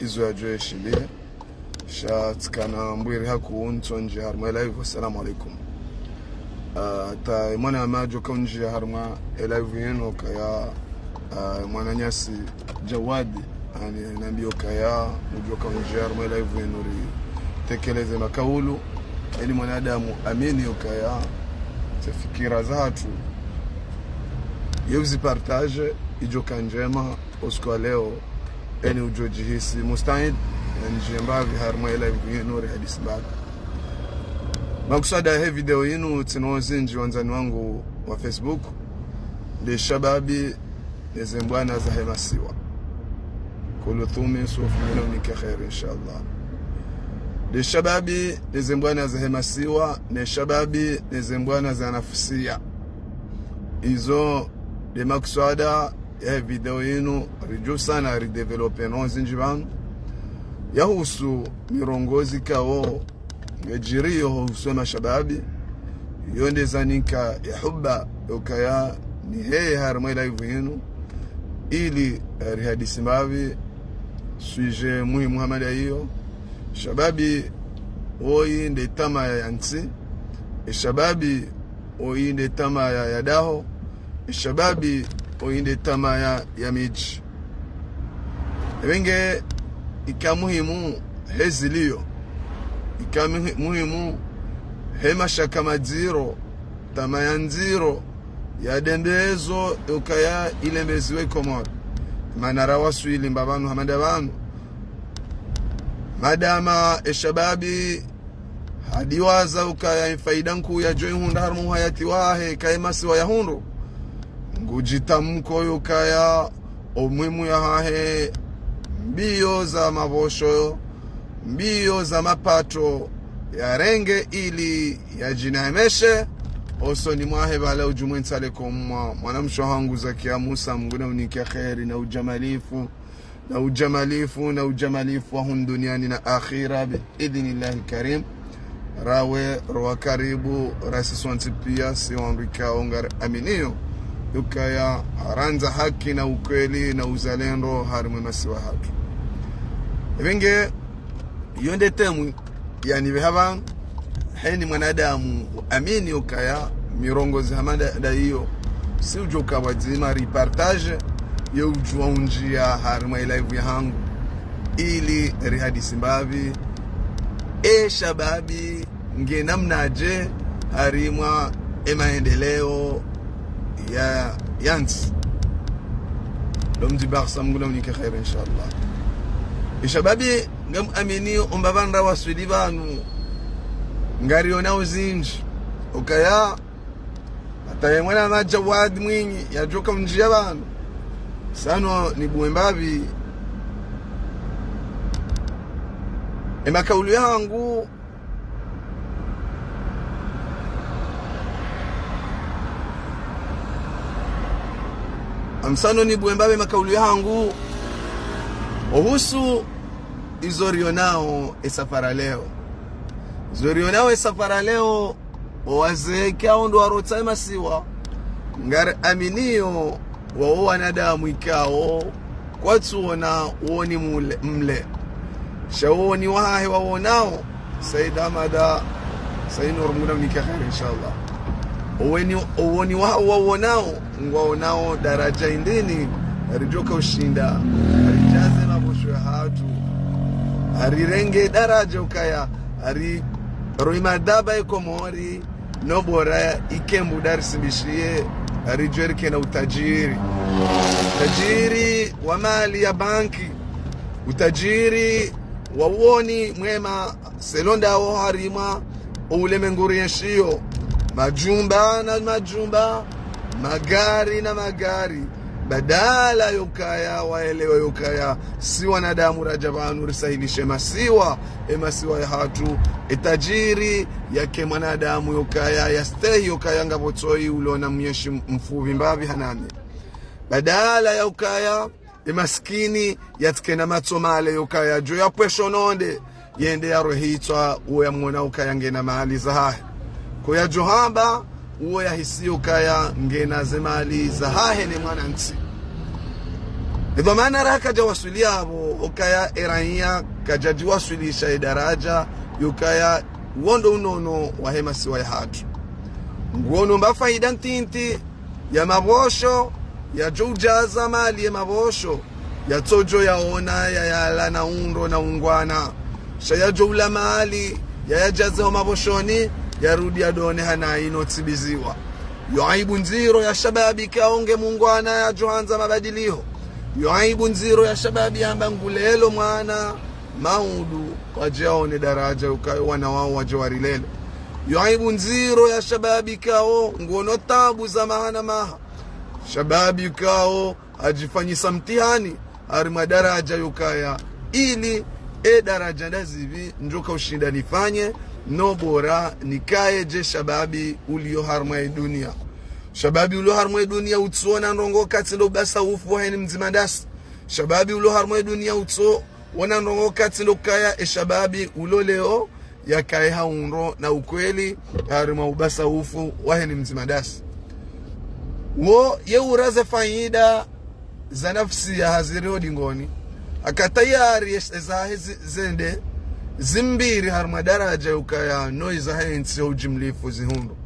izo ya joe shile shatkana mbwiri haku ntonje harma live. Assalamu alaikum. Ta mwana majo kaunji harma live yenu kaya mwana nyasi Jawadi ani nambio kaya mjo kaunji harma live yenu ri tekeleze makaulu ili mwanadamu amini ukaya tafikira zatu yuzi partage ijoka njema usiku leo eni ujojihisi mustahid njembavi harma live yenu ri hadisi bado makusada hii video yenu tinozinji wanzani wangu wa Facebook de shababi nezembwana za hemasiwa kulu thumi sufumina unike khair inshallah. De shababi nezembwana za hemasiwa ne shababi nezembwana za nafsia izo de makusada ya video yenu rijo sana ridevelope nozinji banu yahusu mirongozi kao ngejiriyo husoma shababi yonde zanika ya hubba ukaya ni heye harma live yenu ili rihadisi mbavi suije muhimu Muhammad hiyo shababi oinde tama ya nsi shababi oinde tama ya daho shababi oinde tama ya miji wenge ikamuhimu hezilio muhimu hema shaka madziro tamayanziro ya dembezo ukaya ile mbeziwe komor manara waswili mbabanu hamadabanu madama eshababi hadiwaza ukaya faidanku ya joy hunda harmu hayati wahe kaima siwa ya hundu ngujitamko ukaya omwimu ya hahe mbio za mabosho mbio za mapato ya renge ili ya jinaimeshe oso ni mwahe bala ujumuenza alekom mwanamsho hangu za kia Musa mguna unikia khairi na ujamalifu wa hun duniani na akhira biidhnillahi karim rawe roa karibu rasiswanti pia siwanrika ongar aminio yukaya haranza haki na ukweli na uzalendo harimwe masiwa hatu evenge yonde temu yani behaba heni mwanadamu amini ukaya mirongozi hamada hiyo si ujoka wazima reportage ya ujua unjia harma live ya hangu ili rihadisi mbavi shababi nge namnaje harimwa maendeleo ya yansi lomdi baksa mguna unike khair inshallah. Shababi ngam amini umbabanda waswili banu ngariona uzinji ukaya atayemwana na Jawadi mwinyi yajoka mjia banu sano ni buembabi makaulu yangu amsano ni buembabe makaulu yangu ohusu izorionao esafara leo waze kao ndo arota masiwa ngar aminio wa wanadamu ikao kwa tuona uoni mle shawoni wahe waonao Said Amada Sainur muna mnika khair inshallah uoni waonao ngwaonao daraja indini rijoka ushinda rijaze mabosho hatu arirenge daraja ukaya ari roimadaba ikomori nobora ikembu darisimbishie arijwerke na utajiri wa mali ya banki utajiri wa uoni mwema selonda wa harima ulemenguri yeshio majumba magari badala yukaya waelewa yukaya si wanadamu rajabanu risahilishe masiwa ya hatu etajiri yake mwanadamu yukaya yastehi yukaya ngabotoi ulona myeshi mfuvi mbavi hanami badala ya yukaya maskini yatkena matsomale yukaya jo ya pweshononde yende ya rohitwa uwe ya mwona ukaya ngena mahali zahahe kuya johamba uwe ya hisi ukaya ngena zemali zahahe ni mwana nti Lidho maana raha kaja wasulia abo ukaya irania kajaji wasulisha daraja yukaya wondo unono wa Hemasiwa ya hatu nguono mba faida ntinti ya mabosho ya joujaza mali ya mabosho ya tojo ya ona ya yala na undo na ungwana shaya joula mali ya jaza wa maboshoni ya rudi ya done hana ino tibiziwa yuaibu nziro ya shababi kaonge mungwana ya johanza mabadiliho yuaibu nziro ya shababi hamba ngulelo mwana maudu wajaone daraja ukayo wana wao wajawarilelo yuaibu nziro ya shababi kao nguono tabu za mahana maha shababi kao ajifanyisa mtihani harima daraja yukaya ili daraja ndazivi njoka ushinda nifanye no bora nikaye je shababi ulio harma dunia shababi ulio harma dunia utsuona ndongo kati ndo basa ufu wa heni mzimandasi shababi ulio harma dunia utso wana ndongo kati ndo kaya shababi ulo leo ya kaya haunro na ukweli harima ubasa ufu wa heni mzimandasi wo ye uraze faida za nafsi ya haziriho dingoni akatayari za zende zimbiri harma daraja ukaya noiza hensi ujimlifu zihundo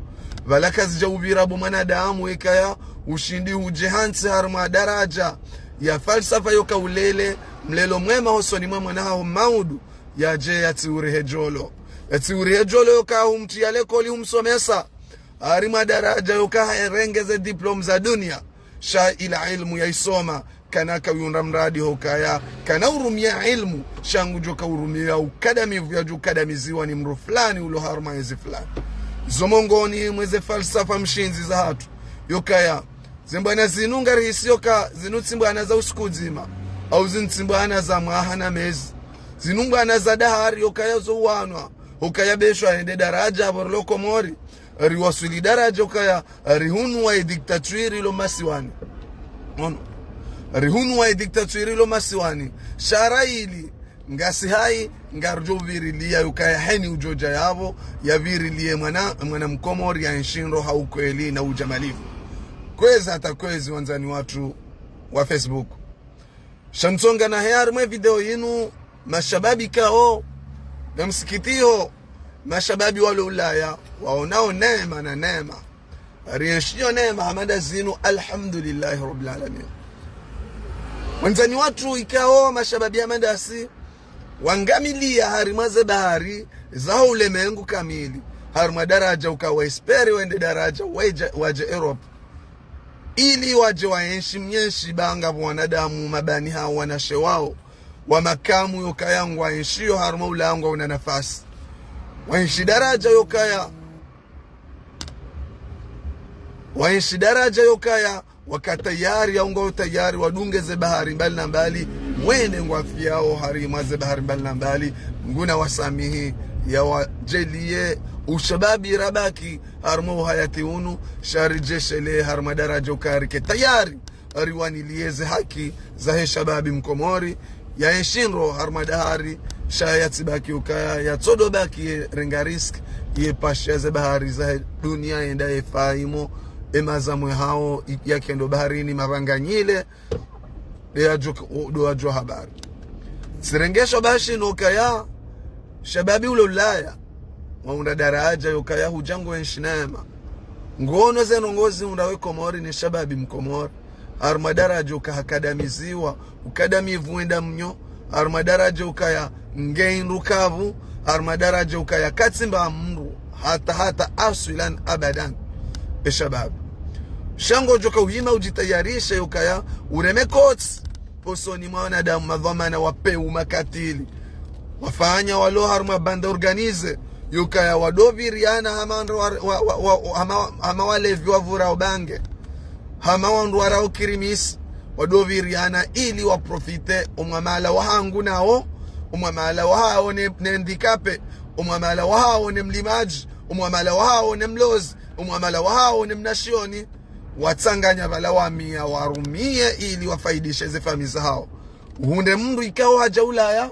valaka zijaubirabu manadamu ikaya ushindi ujihansi harma daraja ya falsafa yoka ulele mlelo mwema hosoni mwema na hao maudu ya je yatiuri hejolo yoka humti ya lekoli humsomesa harima daraja yoka rengeze diplom za dunia sha ila ilmu ya isoma kanaka yunda mradi hokaya kana urumia ilmu shangu joka urumia ukadami vya ukadamiziwa ni mru fulani ulo harma ezi fulani zomongoni mweze falsafa mshinzi za hatu yokaya zimbwana zinunga rihisi yoka zinutsimbwana za uskuzima au zintsimbwana za mahana mezi zinumbwana za dahari yokaya zo uwanwa hokaya besho aende daraja borloko mori riwasuli daraja yokaya rihunu wa diktatwiri ilo masiwani rihunu wa diktatwiri ilo masiwani sharaili ngasi hai ngarjo virilia yukaya heni ujoja yavo ya virilie mwana mkomori ya nshinro haukweli na ujamalifu kweza hata kwezi wanzani watu wa Facebook shamsonga na hayari mwe video yinu mashababi kao na msikitio mashababi wale ulaya waonao neema na neema rienshio neema hamada zinu alhamdulillahi rabbil alamin wanzani watu ikao mashababi hamandasi wangamilia harimaze bahari za ulemengu kamili harima daraja ukawa esperi wende daraja waje Europe ili waje waenshi mnyenshi banga wanadamu mabani hao wanashe wao wa makamu yokayangu waenshio harima ulangu una nafasi waenshi daraja yokaya wakatayari ya ungo tayari wadungeze bahari mbali na mbali wene ngwafiao harima ze bahari mbali na mbali nguna wasamihi ya wajelie ushababi rabaki harmo hayati unu sharijeshele harma daraja ukarike tayari ariwanilieze haki za he shababi mkomori ya enshinro harma dahari shayati baki ukaya ya todo baki rengarisk ye pasha ze bahari za dunia enda efaimo emazamwe hao yakendo baharini maranganyile doajo habari sirengesho bashi nokaya shababi ule ulaya waunda daraja yokaya hujango enshinema ngono zenongozi undawe komori ni shababi mkomori armadaraja ukahakadamiziwa ukadamivu enda mnyo armadaraja ukaya ngeinrukavu armadaraja ukaya katsimba mru hata aswilan abadan shababi shango joka uhima ujitayarisha yokaya uremekotsi posoni mwanadamu madhamana wapeu makatili wafanya walo harma banda organize yokaya wadoviriana hama walevi wavura ubange hama wandu warao kirimisi wadoviriana ili waprofite umwamala wahangu nao umwamala wahao nendikape umwamala wahao mlimaji umwamala wahao mlozi umwamala wahao mnashioni watanganya balawamia warumie ili wafaidishe ze famisa hao hunde mndu ikao haja ulaya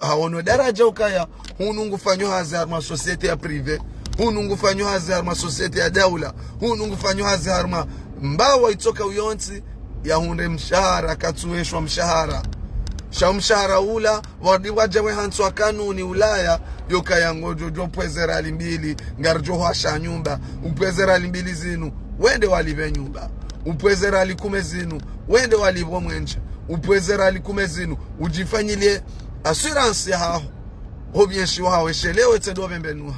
haono daraja ukaya hunungu fanyo hazi harma societe ya prive hunungu fanyo hazi harma societe ya daula hunungu fanyo hazi harma mbawa itoka uyonti ya hunde mshahara katsueshwa mshahara sha mshahara ula wadi wajawe hanswa kanuni Ulaya yoka yangojo jo pwezera limbili ngarjo hwasha nyumba upwezera limbili zinu wende walive nyumba upwezera likume zinu wende walivo mwenje upwezera likume zinu ujifanyilie assurance ya hao obyenshi wawe shelewe tsedo bembenua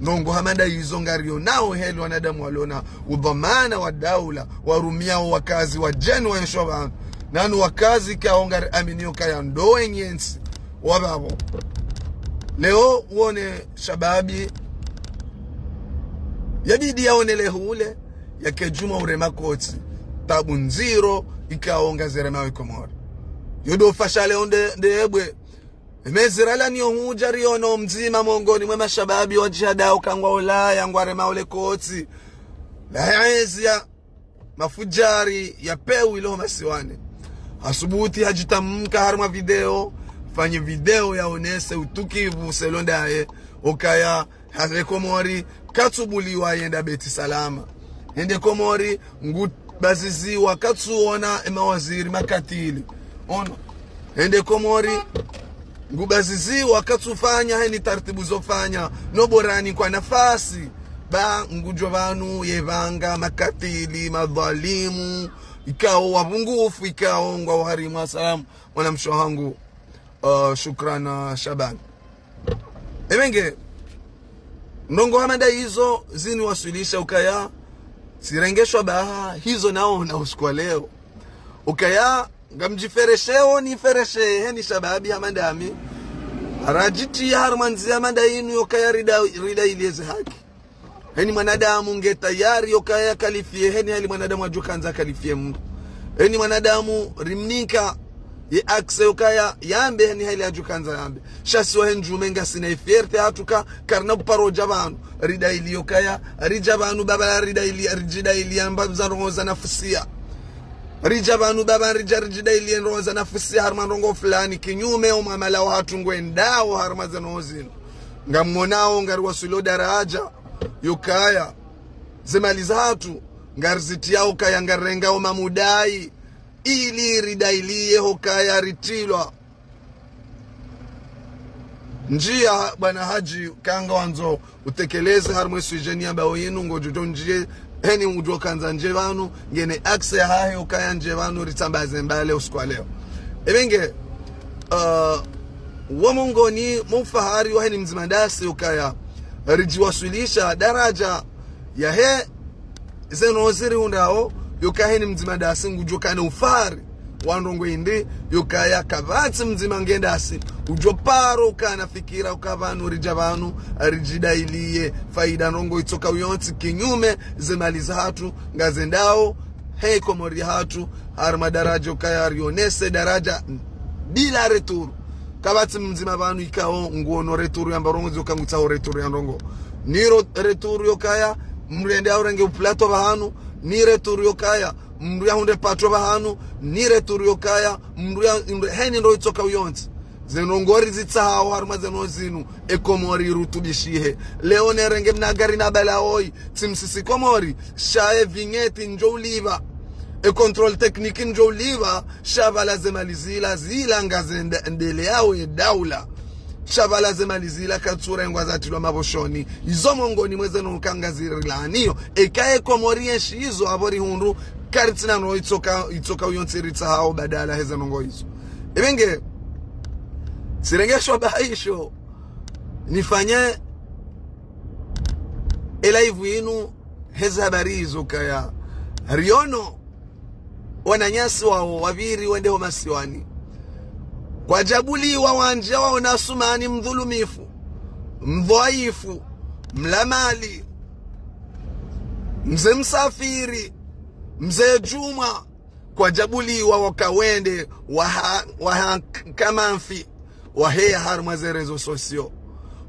nongo hamanda hizo ngario nao heli wanadamu walona udhamana wa daula warumiao wakazi wa jenu wa yeshoba nanu wakazi kaongari aminio kaya ndoe nyensi wababo leo uone shababi yabidi yaonele hule yake Juma urema koti tabu nziro ikaonga zerema wekomori yodo fashale onde ebwe Mezirala ni ohujari ono mzima mongoni mwe mashababi wa jihada ukangwa Ulaya ngware maule koti la ya mafujari ya pewi ilo masiwane asubuti hajitamka harma video fanye video ya onese utukivu selonda ye okaya hale komori katsubuliwa yenda beti salama hende komori ngubaziziwa katsuona mawaziri makatili ono hende komori ngubazizi wakatufanya heni taratibu zofanya noborani kwa nafasi ba ngujo banu yevanga makatili madhalimu ikao wabungufu ikao ngwa waharimu asalamu mwanamsho hangu shukrana Shaban emenge ndongo hamada hizo zini wasilisha ukaya sirengeshwa baha hizo nao na usikwa leo ukaya ngamjiferesheo ni fereshe heni shababi hamandami rajiti harmanzi hamanda inu yokaya rida ilieze haki heni mwanadamu nge tayari yokaya kalifie heni hali mwanadamu ajukanza kalifie Mungu heni mwanadamu rimnika ye akse yokaya yambe heni hali ajukanza yambe shasi wa henjume nga sinaiferte hatuka karna paro jabanu rida ili yokaya rijabanu baba rida ili yamba zarongoza nafusia rijabanu baba rijarjida ilienroza nafsi harman rongo fulani kinyume umamala watu ngwendao harmazanozino ngamonao ngari wasulo daraja yukaya zemaliza hatu ngarziti yao kaya ngarenga mamudai ili ridailie hokaya ritilwa njia bwana haji kanga wanzo utekeleze harmwesu ijeni ambao yinu ngojojo njie heni ujua kanza nje vanu ngene akse hahe ukaya nje vanu ritambaze mbale usikwa leo ebenge wamongoni mufahari wa heni mzimandasi ukaya rijiwasulisha daraja ya he zenoziri hundao yuka heni mzimandasi ngujua kane ufari wandongo indi yukaya kavatsi mzima ngendasi ujo paro ukana fikira ukavanu rijavanu rijida iliye faida nongo itoka uyonti kinyume zemaliza hatu ngazendao hei komori hatu harma daraja ukaya rionese daraja bila returu kavatsi mzima vanu ikao nguono returu yambarongo zoka ngutao returu yandongo niro returu yukaya mrende aurenge uplato bahanu ni returu yukaya mruya hunde patro bahanu ni returu yokaya mruya heni ndo itoka uyonti zenongori zitsaha harma zenozinu ekomori rutubishihe leo nerenge mnagari na balaoi timsisi komori shae vigneti njouliva control technique njouliva shavala zemalizila zila ngazende ndele yao ye daula shavala zemalizila katsura ngwazatilwa maboshoni izo mongoni mweze nokangazirlaniyo ekae komori yeshizo abori hundu karitina no itoka uyontsiritsa hao badala heza nongo hizo ebenge sirengesho baisho nifanye live inu heza habari hizo kaya riono wananyasi wao waviri wendeho masiwani kwa jabuli wa wanja wao nasumani mdhulumifu mdhaifu mlamali mze msafiri mzee Juma kwa jabuli wa wakawende waha kamanfi wahea harma zerezo sosio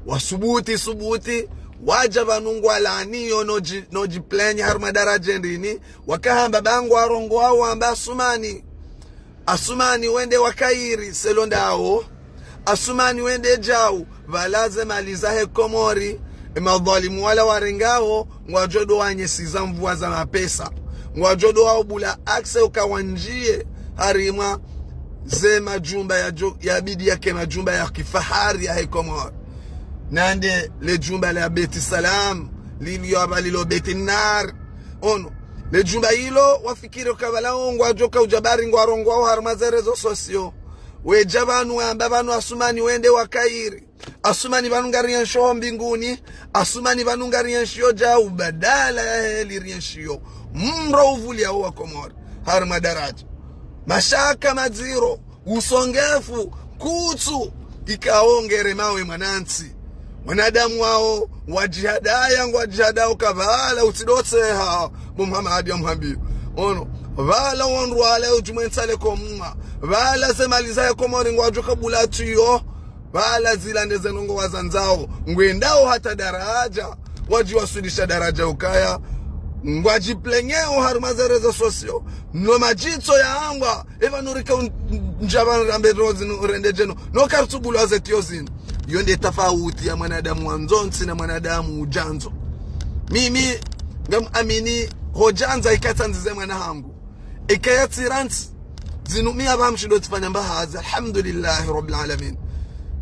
wasubuti wajaba nungu alaniyo noji pleni harma daraja ndini wakahamba bangu arongo wao amba asumani wende wakairi selondao asumani wende jau valaze malizahe komori madhalimu wala warengao ngwajodo wanyesiza mvua za mapesa ngwajodo au bula akse ukawanjie harima ze majumba ya bidi yake majumba ya kifahari ya Komoro nande le jumba la Beti Salam liliyo lilo Beti Nar ono le jumba hilo wafikiri kabala ngwajoka ujabari ngwarongwa harima zerezo sosio we jabanu ambabanu asumani wende wakairi asumani banungari nsho mbinguni asumani banungari nsho jau badala ya heli rienshio mro uvulia wa Komoro harima daraja mashaka maziro usongefu kutsu ikaongere mawe mwanansi wanadamu wao wajihadaya ngwajihadao kavala utidotseha Muhammad ya Muhammad ono vala wonru wale ujumensale komma vala zemaliza ya Komoro ngwajoka bulatuyo vala zilande zenongo wazanzao ngwendao hata daraja wajiwasudisha daraja ukaya ngwajiplenyeo harumazereza sosio no majitso ya angwa eva nurika njabana rambe rozi urendejeno no kartubulu azetiozini yonde tafauti ya mwanadamu wanzonsi na mwanadamu ujanzo mimi ngam amini hojanza ikatanzize mwana hangu ikayatsiransi zinumia bamshindo tifanya mbahazi alhamdulillah rabbil alamin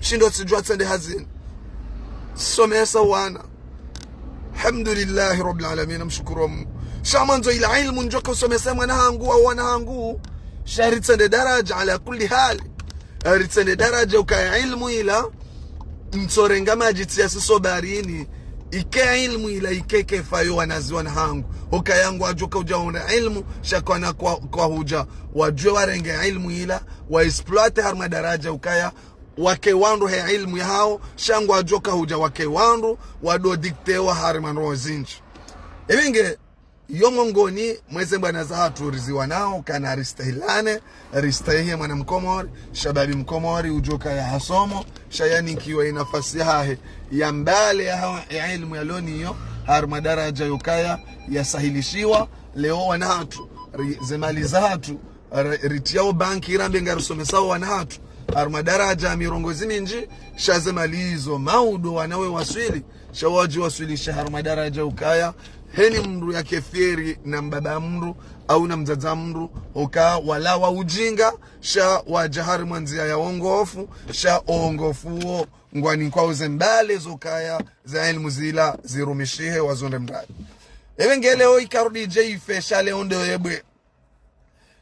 shindo tijua tsende hazini somesa wana alhamdulillah rabbil alamin mshukuru shamanzo ila ilmu njoka somesa mwana hangu au wana hangu sharitende daraja ala kulli hali aritende daraja ukaya ilmu ila mtsorenga majitia sisobarini ike ilmu ila ikeke fayo wanaziwana hangu ukayangu ajoka ujaona ilmu shakwana kwa huja wajwe warenge ilmu ila wa exploite harma daraja ukaya wake wandu he ilmu ya hao shangu ajoka huja wake wandu wado diktewa harma rozinji ebinge yomongoni mweze mbana za hatu riziwa nao kana aristahilane aristahihe mwana Mkomori shababi Mkomori ujoka ya hasomo shayani kiwa inafasi hahe ya mbale ya ilmu ya loni yo harma daraja yukaya ya sahilishiwa leo wanahatu zemali za hatu ritiao banki irambe ngarusomesawo wanahatu harma daraja mirongozi minji shazemalizo maudo wanawe waswili shawaji waswili shaharma daraja ukaya heni mru ya kefiri na mbaba mru au na mzaza mru uka wala wa ujinga sha wajahari mwanzia ya ongofu sha ongofu ngwani kwa uzembale zokaya za ilmu zila zirumishihe wazonde mradi ewengeleo ikarudi jeife shale onde yebwe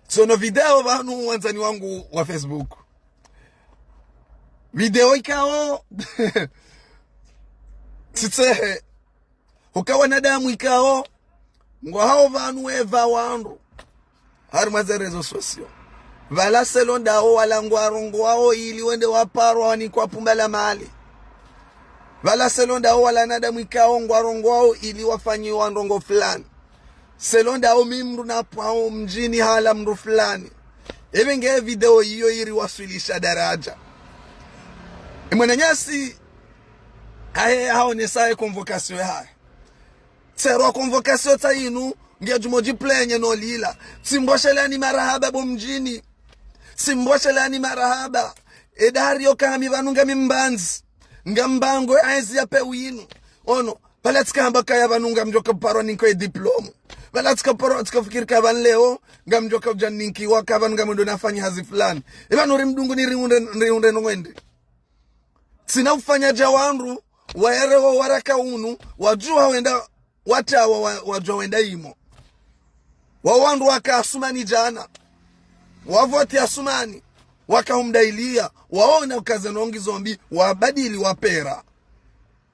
sono video vanu wanzani wangu wa Facebook video ikao titsehe ukawa nadamu ikao ngwa hao vanu eva wandu harimazerezo sosio vala selonda hao wala ngwarongo wao ili wende waparo wani kwa pumbala mali vala selonda hao wala nadamu ikao ngwarongo wao ili wafanyi wandongo fulani selonda hao mimru na pao mjini hala mru fulani evenge video hiyo iri waswilisha daraja imwana nyasi hao nesaye convocation haya Sero convocation tainu ngia jumoji plenye no lila simboshelani marahaba bomjini simboshelani marahaba edario kami vanunga mimbanzi ngambango aizi ya pewinu ono palatika hambaka ya vanunga mjoka paro ninko e diploma palatika paro tikafikiri kavan leo ngamjoka ujaninki wakavan ngamundo nafanya hazi fulani evanuri mdungu niriunde nongwende sina ufanya jawanru waerewo waraka unu wajua wenda watawa wajua wenda imo wawandu waka asumani jana wavoti asumani waka humdailia waona ukazenongi zombi wabadili wapera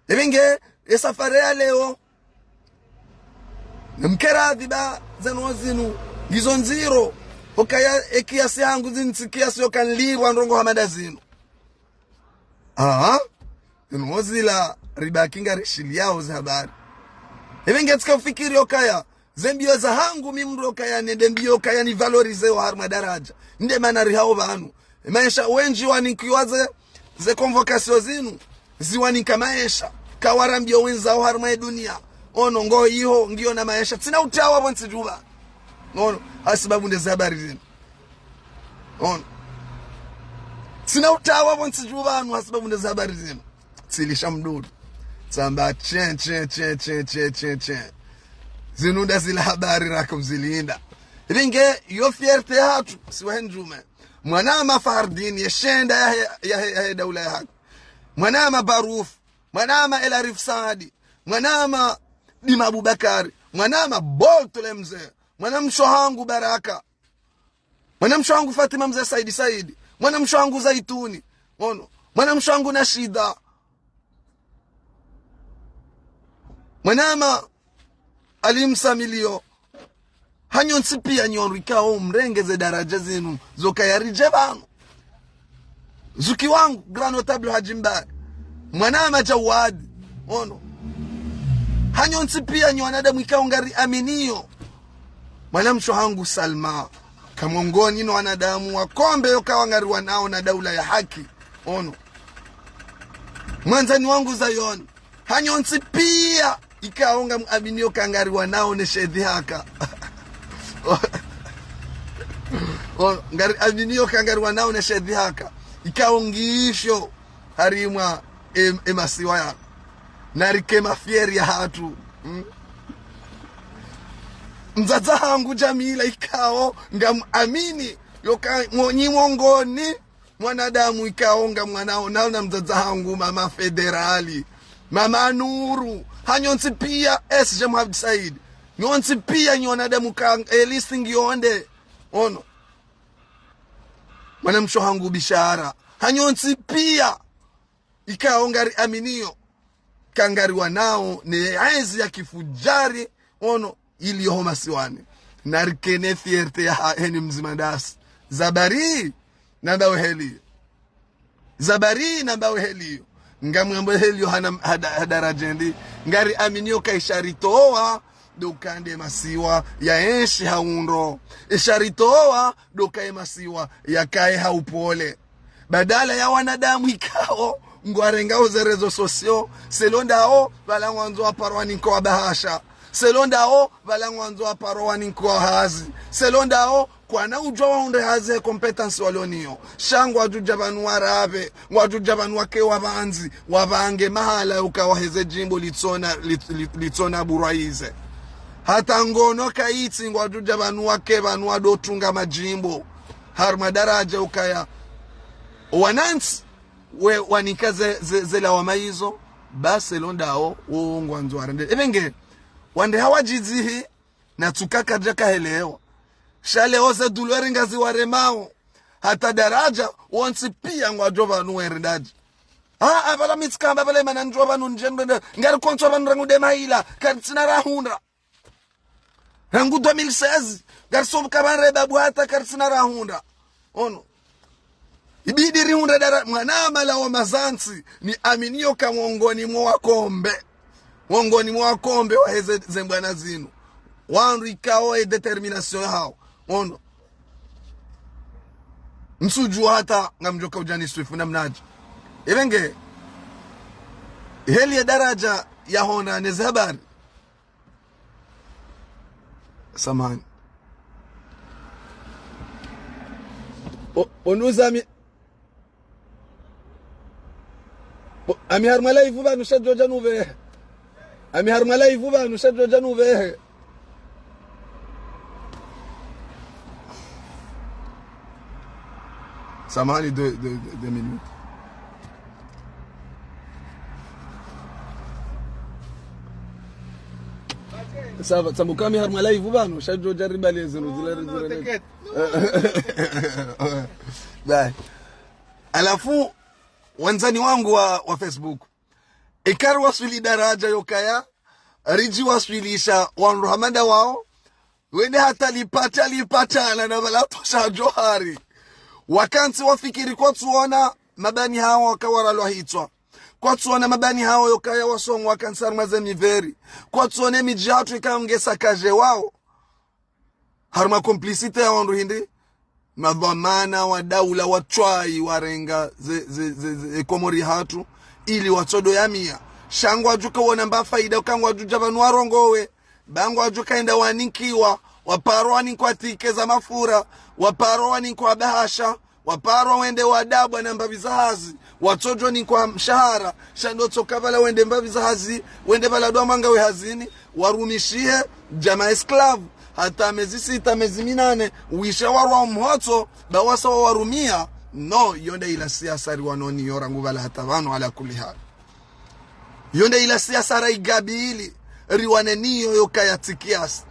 ebinge esafari ya leo mkera dhiba zanozinu gizonziro okaya ekiasi hangu zinsikiasi yokanliwa ndongo hamada zinu nozila ribakinga rishili yao za habari ebinge tika ufikiri okaya zembio za hangu mimru okaya nedembio okaya ni valorize wa harma daraja nde manari hao vanu maisha wenji wanikiwaze ze convocation zinu ziwani kamaisha kawarambio wenzao harma ya dunia ono ngo iho ngio na maisha tina utawa bonsi juba ono hasibabu nde za habari zinu ono tina utawa bonsi juba ono hasibabu nde za habari zinu silisha mdudu samba chen zinunda zila habari rako mzilinda ilinge yo fierte hatu siwa njume mwanama Fahardin yeshenda ya daula ya haki mwanama Baruf mwanama El Arif Saadi mwanama Dima Abubakari mwanama Boltole mzee mwanamsho wangu Baraka mwanamsho wangu Fatima mzee Saidi mwanamsho wangu Zaituni mwanamsho wangu Nashida mwanama Alimsamilio hanyonsi pia nyorikao mrengeze daraja zinu zokayarije banu zuki wangu Grand Notable Haji Mbari mwanama Jawadi hanyonsi pia nyoanadamu ikao ngari aminio mwanamsho hangu Salma kamongoni no wanadamu wakombe yokawa ngari wanao na daula ya haki mwanzani wangu Zayoni hanyonsi pia ikaonga aminio kangari wanao ne shedhi haka ngari aminio kangari wanao ne shedhi haka ikaongisho harimwa emasiwa ya narike mafieri ya hatu mzaza hangu Jamila ikao ngam amini yoka nyimongoni mwanadamu ikaonga mwanao na mzaza hangu mama Federali mama Nuru hanyonsi pia SJ Muhammad Said nyonsi pia nyonadamu ka listing yonde mwanamsho hangu Bishara hanyonsi pia ikaongari aminio kangari wanao ne aizi ya kifujari ili homa siwani narikene fierte ya heni mzimandasi Zabari nambawe heli ngamwe helio hadarajendi ngari aminio kaisharitoa dokande masiwa ya enshi haundo isharitoa dokae masiwa ya kae haupole badala ya wanadamu ikao ngwarengao zerezo sosio selondao balangwanzo aparwani kwa bahasha selondao balangwanzo aparwani kwa hazi selondao kwa na ujwa waunde haze competence walionio shangu wajuja banu warabe wajuja banu wake wabanzi wabange mahala ukawaheze jimbo litsona buraize hata ngono kaiti wajuja banu wake banu wadotunga majimbo harma daraja ukaya wanansi we wanika zela wamaizo baselondao uongwanzo warende ebenge wande hawajizihi na tukaka jaka helewa shale ose dulweri ngazi waremao hata daraja wansi pia ngwadova nuwerendaji abala mitskamba bale manandrova nunjembe ngari konso banrangu de maila kartsina rahundra rangu 2016 garso kabanre babwata kartsina rahundra ibidi rihundra dara mwanama la wa mazansi ni aminio ka mwongoni mwakombe wa heze zembwana zinu wanru ikao determination hao msuju hata ngamjoka ujani swifu na mnaji ibenge heli ya daraja ya hona nezhabari samani onuza ami harmala ivuba nushajoja nuve ami harmala ivuba nushajoja nuve samani 2 minutes sava tamukami harmala ivuba nushajoja ribali zinu zile bye alafu wanzani wangu wa Facebook ikaru waswili daraja yokaya riji waswilisha wanru hamada wao wende hata lipata na balato sha Johari wakansi wafikiri kwa tuona mabani hao wakawaralwa hitwa kwa tuona mabani hao yokaya wasongo wakansar mazemi veri kwa tuona mijatu ikaongesa kaje wao harma complicite ya wanru hindi madhamana wa daula watwai warenga ze komori hatu ili watodo ya mia shangwa ajuka wona mba faida ukangwa ajuja banu warongowe bangwa ajuka enda wanikiwa waparwani kwa tike za mafura waparwani kwa bahasha waparwa wende wadabwa na mbavi zahazi watojo ni kwa mshahara shando toka bala wende mbavi zahazi wende bala doa manga we hazini warumishie jamaa esklavu hata mezi 6 mezi 8 uisha warwa mhoto bawasa warumia no yonde ila siasa riwanoni yorangu bala hata vanu ala kulli hal yonde ila siasa raigabili riwaneniyo yokaya tikiasi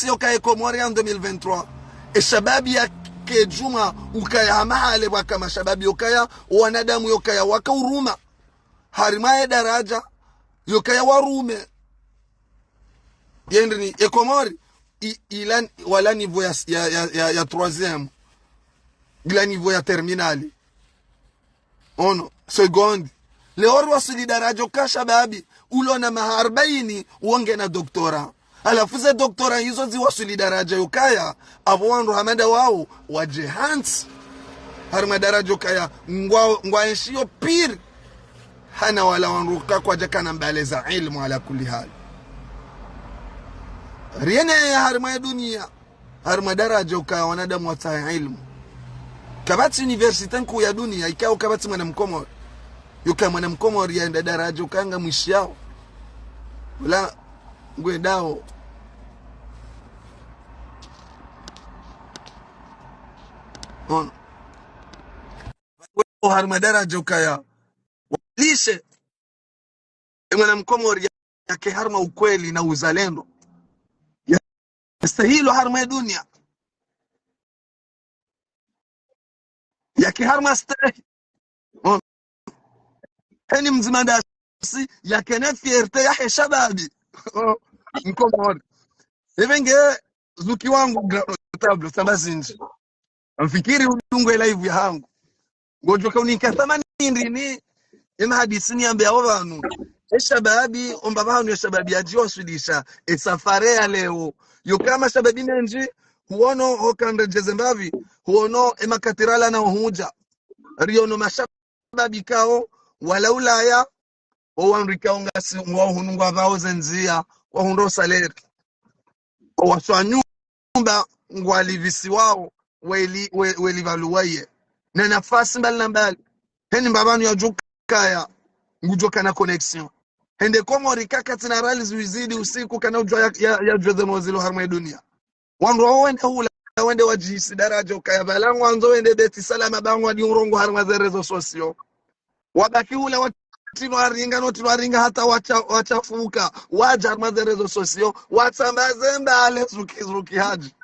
yokaya Komori en 2023 e shababi ya kejuma ukaya mahale waka mashababi yokaya wanadamu yokaya waka uruma harimaye daraja yokaya warume yendini e Komori ilan wala niveau ya 3e ila niveau ya terminali ono secondi leo wasili daraja kashababi ulona maharbaini uonge na doktora alafu ze doktora hizo ziwasili daraja yokaya abo wandu hamada wao waje hans harma daraja yokaya ngwa enshio pir hana wala wandu kwa jakana mbaleza ilmu ala kulli hal riene ya harma dunia harma daraja yokaya wanadamu wata ilmu kabati university nku ya dunia ikao kabati mwana mkomori yuka mwana mkomori yaenda daraja ukanga mwishi yao wala ngwe dao on harma daraja ukaya lishe mwana mkomori yake harma ukweli na uzalendo yastahilo harma dunia yake harma stahi hani mzimandasi yake na fierte ya shababi mkomori evenge zuki wangu tablo sabazinji amfikiri udungu live ya hangu ngojoka unika 80 ni ema hadisini ambe abantu eshababi omba abantu eshababi ajiwa sudisha esafare ya leo yokama shababi nenji huono hokanda jezembavi huono ema katirala na huja riono mashababi kao wala ulaya owanrika ngasi wahunungwa vao zenzia wahundo saleri waswanyumba ngwalivisi wao weli valuwaye na nafasi mbali na mbali heni mbabanu ya jukaya ngujoka na connection hende Komori kaka tina rali zuizidi usiku kana ujwa ya jweze mozilo harma dunia wandu wende hula wende wajisi daraja ukaya balangu wanzo wende beti salama bangu wadi urongo harma zerezo sosio wabaki hula tino aringa hata wachafuka waja harma zerezo sosio watambazembale zuki haji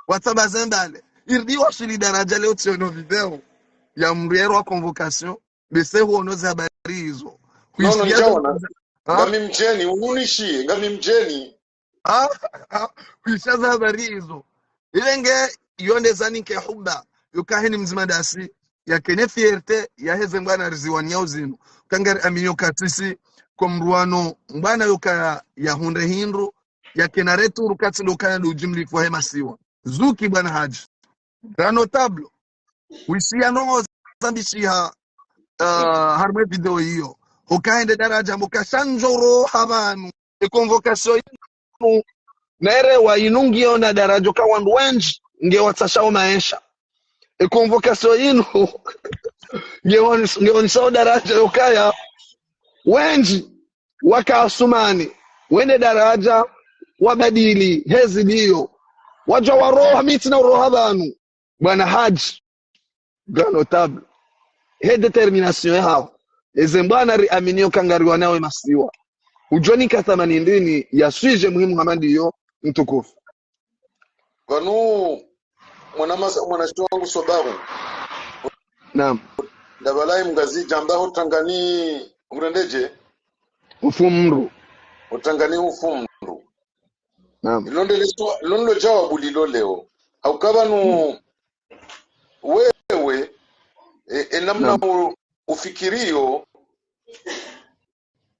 watambazembale irdi wasili daraja leo tiono video ya mriero wa convocation bese huonoza habari hizo ngami mjeni ununishie ngami mjeni kuishaza habari hizo ilenge yonde zanike huba yukahini mzimadasi ya kene fierte ya heze mbana riziwani ya uzinu kangari aminyo katisi kwa mruano mbana yuka ya hunde hindru ya kena retu rukati lukaya lujimli kwa hema siwa zuki bwana haji rano tablo wisia nongo zambishiha harme video hiyo ukaende daraja mukashanjoro habanu convocation nere wa inungio na daraja kwa wandu wenji nge watashao maisha convocation inu nge onisao daraja ukaya wenji waka asumani wende daraja wabadili hezi dio wajwa waroha miti na uroha banu bwana haji gano tablo he determination yao ezembana ri aminio kangari wanawe masiwa ujoni kathamani ndini ya swije muhimu hamandi yo mtukufu vanu mwanashito wangu sobaru naam dabalai mgazi jambaho tangani urendeje ufumru utangani ufumru naam londo jawabu lilo leo haukabanu wewe namna ufikirio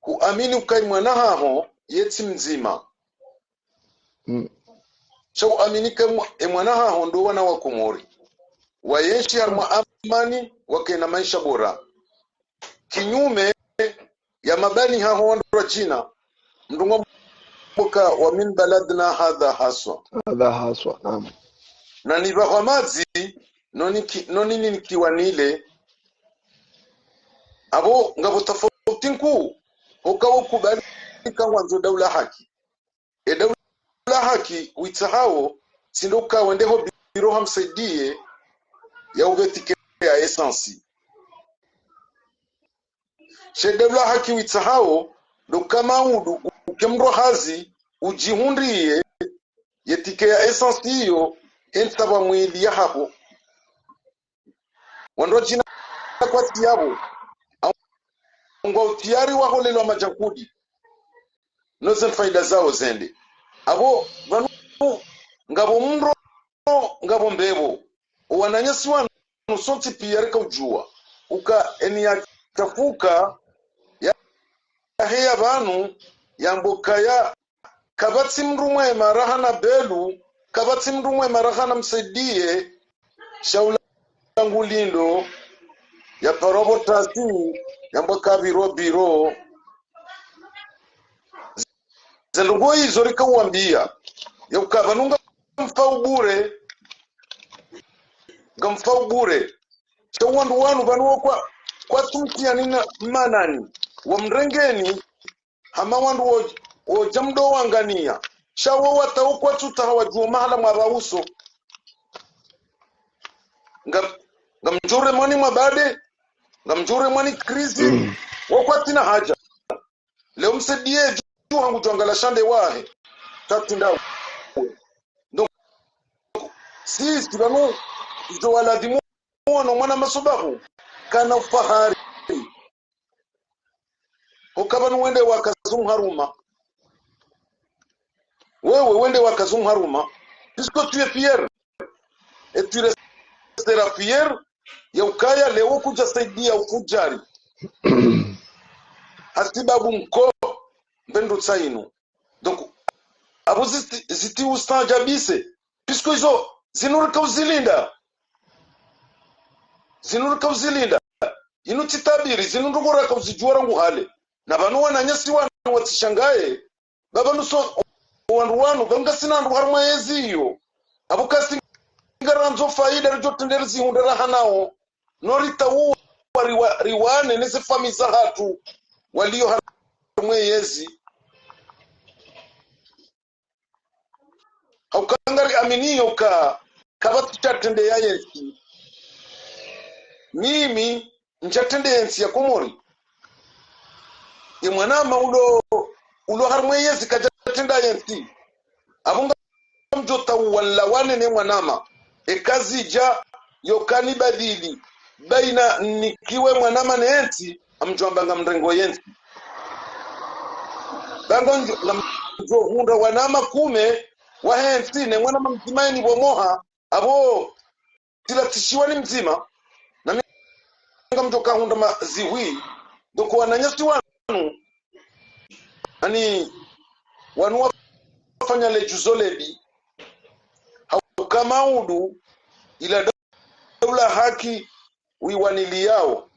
kuamini ukai mwana haho yeti mzima chau aminika mwana haho ndo wana wa Komori wayeshi harma amani wakena maisha bora kinyume ya mabani haho wandu wa China mdungo mbuka wa min baladna hadha haswa naam na nivahamazi nonini nikiwanile abo ngabo tofauti nkuu ukawa kubali kangwanzo daula haki daula haki witsahao sindoka wendeho biro hamsaidie ya uvetike ya esansi daula haki witsahao ndo kama udu ukemro hazi ujihundrie yetike ya esansi hiyo ensaba mwili ya hapo wando jina kwa tiabo ngwa utiari waholelwa majankudi nozen faida zao zende abo vanu ngabo mro ngabo mbebo wananyasi wanu sonti piyarika ujua uka eni ya tafuka ya heya vanu yamboka ya kabati mrumwe maraha na belu kabati mrumwe maraha na msaidie shaula ngulindo ya parobo tasi yamboka biro zendugo hizo rika uambia ya ukavanunga mfau bure cha wandu wanu vanuo kwa tumkia nina manani wa mrengeni hama wandu o jamdo wangania shawo watau kwa tuta hawajua mahala marauso ngamjure mwani mabade ngamjure mwani krizi wakwatina haja leo msedie juu hangu tuangala shande wahe tatinda ndo sisi vanu izo waladimu no mwana masubahu kana fahari ukabanu wende wakazum haruma wewe wende wakazum haruma puisque tu es fier et tu resteras fier ya ukaya leo kuja saidia ukujari hasibabu mko mbendo tsainu donc abo ziti ustajabise puisque izo zinurika uzilinda inu titabiri zinundugora kauzijuara nguhale na vanu wananyasi wanu watishangaye babanu so wandu wanu vangasina ndu harma yeziyo abo kasi ngaranzo faida rjotenderi zihundera hanao norita uwa riwane nese famisa hatu walio harma yezi haukangari aminiyo kabatu chatende ya yensi mimi nchatende yensi ya komori ye mwanama ulo harmwe yezi kachatenda yensi abunga mjota wala wane ne mwanama kazi ja yokani badili baina nikiwe mwanama ne yensi amjwambanga mrengo yensi bango njo hunda wanama kume wahensi ne mwanama mtimaini bomoha abo tilatishiwa ni mzima na mjoka hunda maziwi doko wananyasi wanu ani wanu wafanya lejuzoledi kama udu ila daula haki wiwanili yao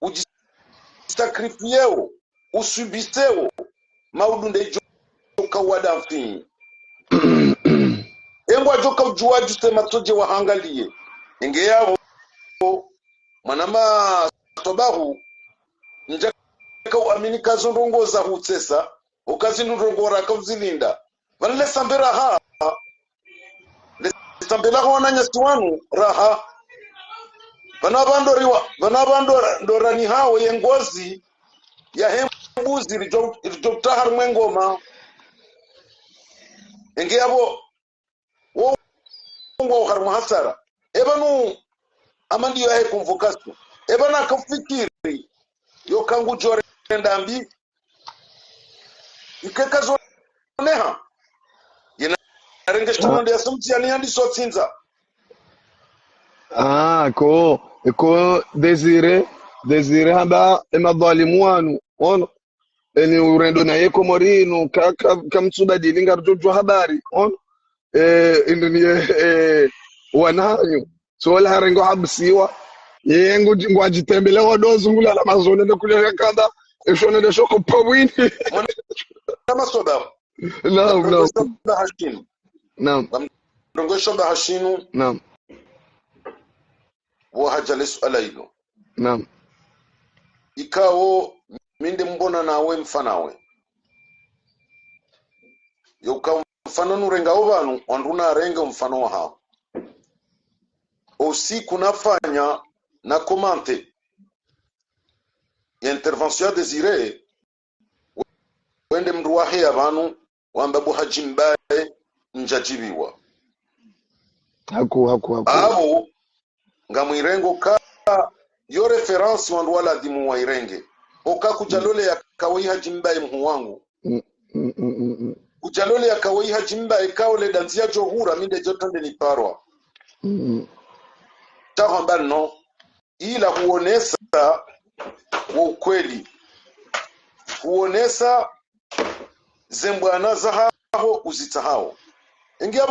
ujistakrifieo usubiseo maudu ndejoka wadamfini engwa joka ujuwaju sema toje wahangalie enge yao manama tobahu njaka uamini kazundongoza hutsesa ukazinundongora kauzilinda vanile sambera ha sambela kona nyasiwanu raha vanavandorani hao yengozi ya hembuzi rijotahar mwengoma enge yabo wongwa harmu hasara ebanu amandi ya convocation ebana kafikiri yo kangu jore ndambi ikekazo neha yena rengeshono ndia sumti ani sotsinza ko desire hamba emadhalimu wanu ono eni urendo na yeko morino kamtsubadili ngarjojo habari ono indini wananyo so la harengo habsiwa yengu ngwajitembele odozungula la mazone ndokulela kanda eshone de shoko pobwini kama soda naam ndongo shoda hashinu naam hajale suala hilo. Naam. Ikao minde mbona nawe mfanawe yoka mfano nurenga ovanu wanduna arenge mfano wa hao osi kunafanya na komante ya intervention ya Desire wende mruwahe abantu wambabu hajimbaye njajibiwa haku abo ngamwirengo ka yo reference wandu wala dimu wa irenge oka kujalole ya kawai hajimbaye mhu wangu kujalole ya kawai hajimbaye kaole danzia johura minde jotande ni parwa tahamba no ila huonesa wa ukweli huonesa zembwana za hao uzita hao ingia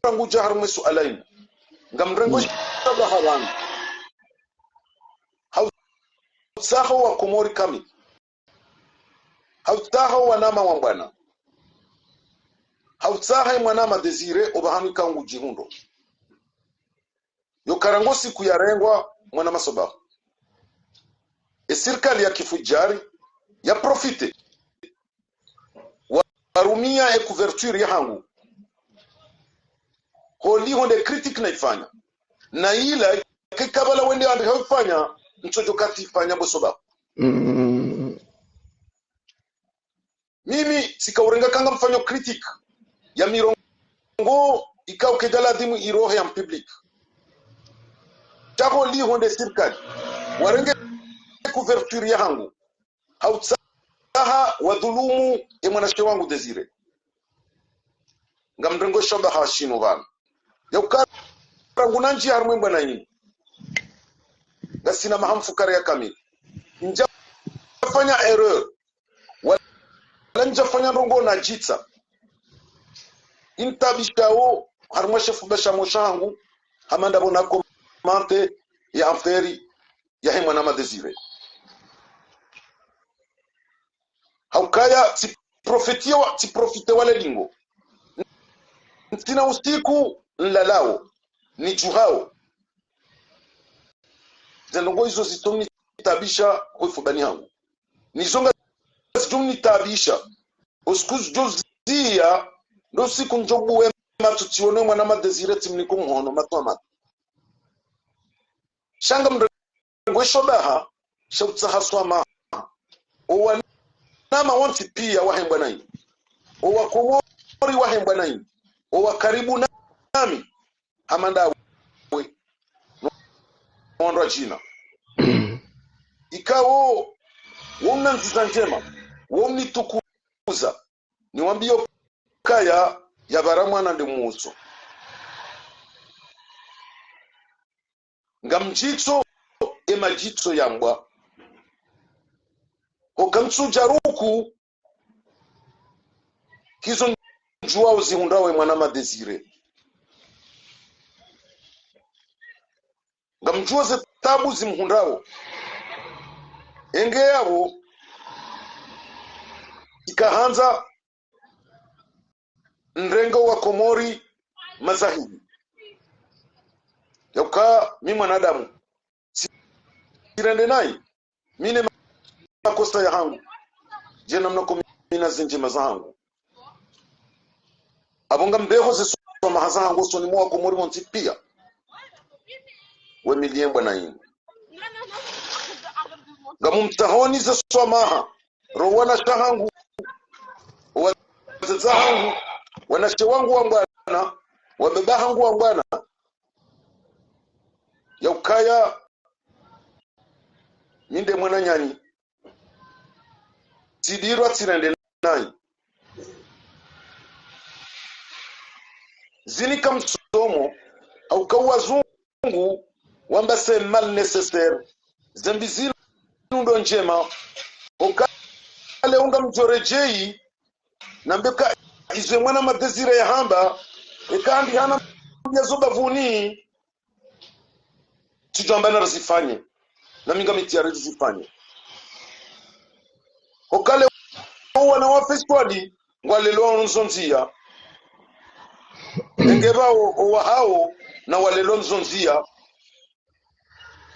burangu jahar mesu alain ngamrengo shaba hawan hautsaho wa Komori kami hautaho wa nama wa mbwana hautsaho mwanama Desire obahanu kangu jihundo yokarango siku ya rengwa mwana masoba serikali ya kifujari ya profite warumia e couverture ya hangu holi honde critique na ifanya na ila kikabala wende ande haifanya mchojo kati ifanya bosoba mimi sikaurenga kanga mfanyo critique ya mirongo ikao kedala dimu irohe ya public chako li honde serikali warenge couverture ya hangu hautsaha wadhulumu e mwanashe wangu Desire ngamrengo shamba hashino bana yaukara ngunanji harmwe mbana yini gasina mahamfu kare ya kamili nja fanya error wala nja fanya rongo na jitsa intabishao harmwe shefu basha moshangu hamanda bona komante ya aferi ya hemwa na Desire haukaya ti profite wale lingo ntina usiku nlalao ni juhao zenongo hizo zitomni tabisha hoifubani hangu nizonga zitomni tabisha oskuz jozia ndo siku njobu wema tutione mwana Desire timniku mhono matwa shanga mrengo shobaha shautsa haswama owa nama wanti pia wahembwa nai owa Komori wahembwa nai owa karibu nami hamanda we mwandwa jina ikawo womna nziza njema womni tukuza niwambio kaya ya baramwana ndi muuso ngamjitso emajitso yambwa okamtsu jaruku kizo njua uzihundawe mwanama Desire ngamjua ze tabu zimhundao enge yabo ikahanza nrengo wa Komori mazahidi yauka mi mwanadamu sirende nai mine makosta ya hangu jena mnako mina zinje mazahangu abonga mbeho ze so mahazahangu so ni mwa Komori monti pia we miliembwa na yingu ngamumtahoni ze so maha rowana shahangu wazahangu wanashe wangu wa mbwana wabeba hangu wa mbwana yaukaya minde mwana nyani sidirwa tsirende nai zinika msomo au kawazungu wamba se mal necessaire zembizinu ndo njema okale unga mjorejei nambeka izwe mwana Desire ya hamba ekandi hana yazoba vuni tujamba na razifanye na minga mitiare zifanye okale wana wa festiwali ngwalelo nzonzia ngeba o hao na walelo nzonzia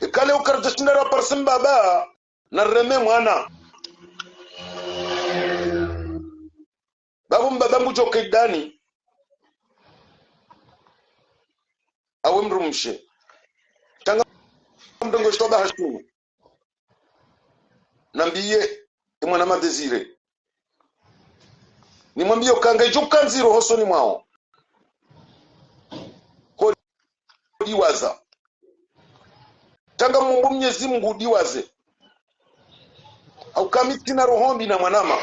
kale ukarjashinda ra parsim baba na reme mwana babu mbaba mbujo kaidani awe mrumshe tanga mdongo shtoba hashu nambiye mwana madesire nimwambie ukanga ijuka nziro hosoni mwao ko diwaza tanga Mungu Mwenyezi Mungu diwaze au kamiti na rohombi na mwanama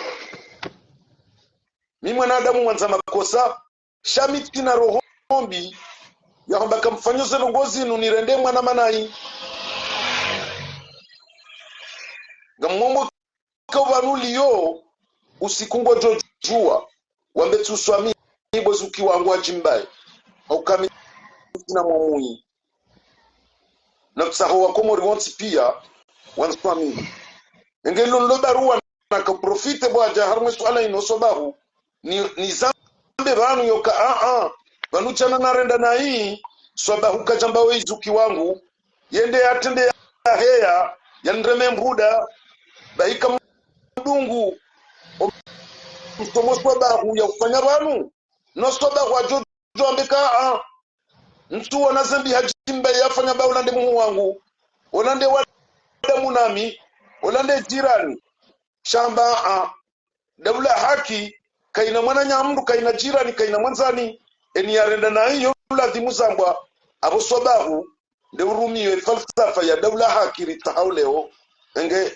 mimi mwanadamu mwanza makosa shamiti na rohombi ya kwamba kamfanyoze longozi nunirende mwanama nai gamombo kwa vanuliyo usikungwa jojua wambe tuswami bozuki wangu ajimbaye au kamiti na mwamui na msaho wa komori wansi pia wanswami ngelo ndo barua na ka profite bwaja harmwe swala inosobahu ni zambe banu yoka banu chana narenda na hii swabahu kajamba weizuki wangu yende atende ya heya yandreme mbuda baika mdungu mtomoswa bahu ya kufanya banu no sobahu ajojo ambeka mtu wana zambi hajimba yafanya bahu nande muhu wangu onande wadamu nami onande jirani shamba dabula haki kaina mwana nyamdu kaina jirani kaina mwanzani eni yarenda na hiyo lazimu zambwa abo sobahu nde urumiwe falsafa ya dabula haki ritahauleo enge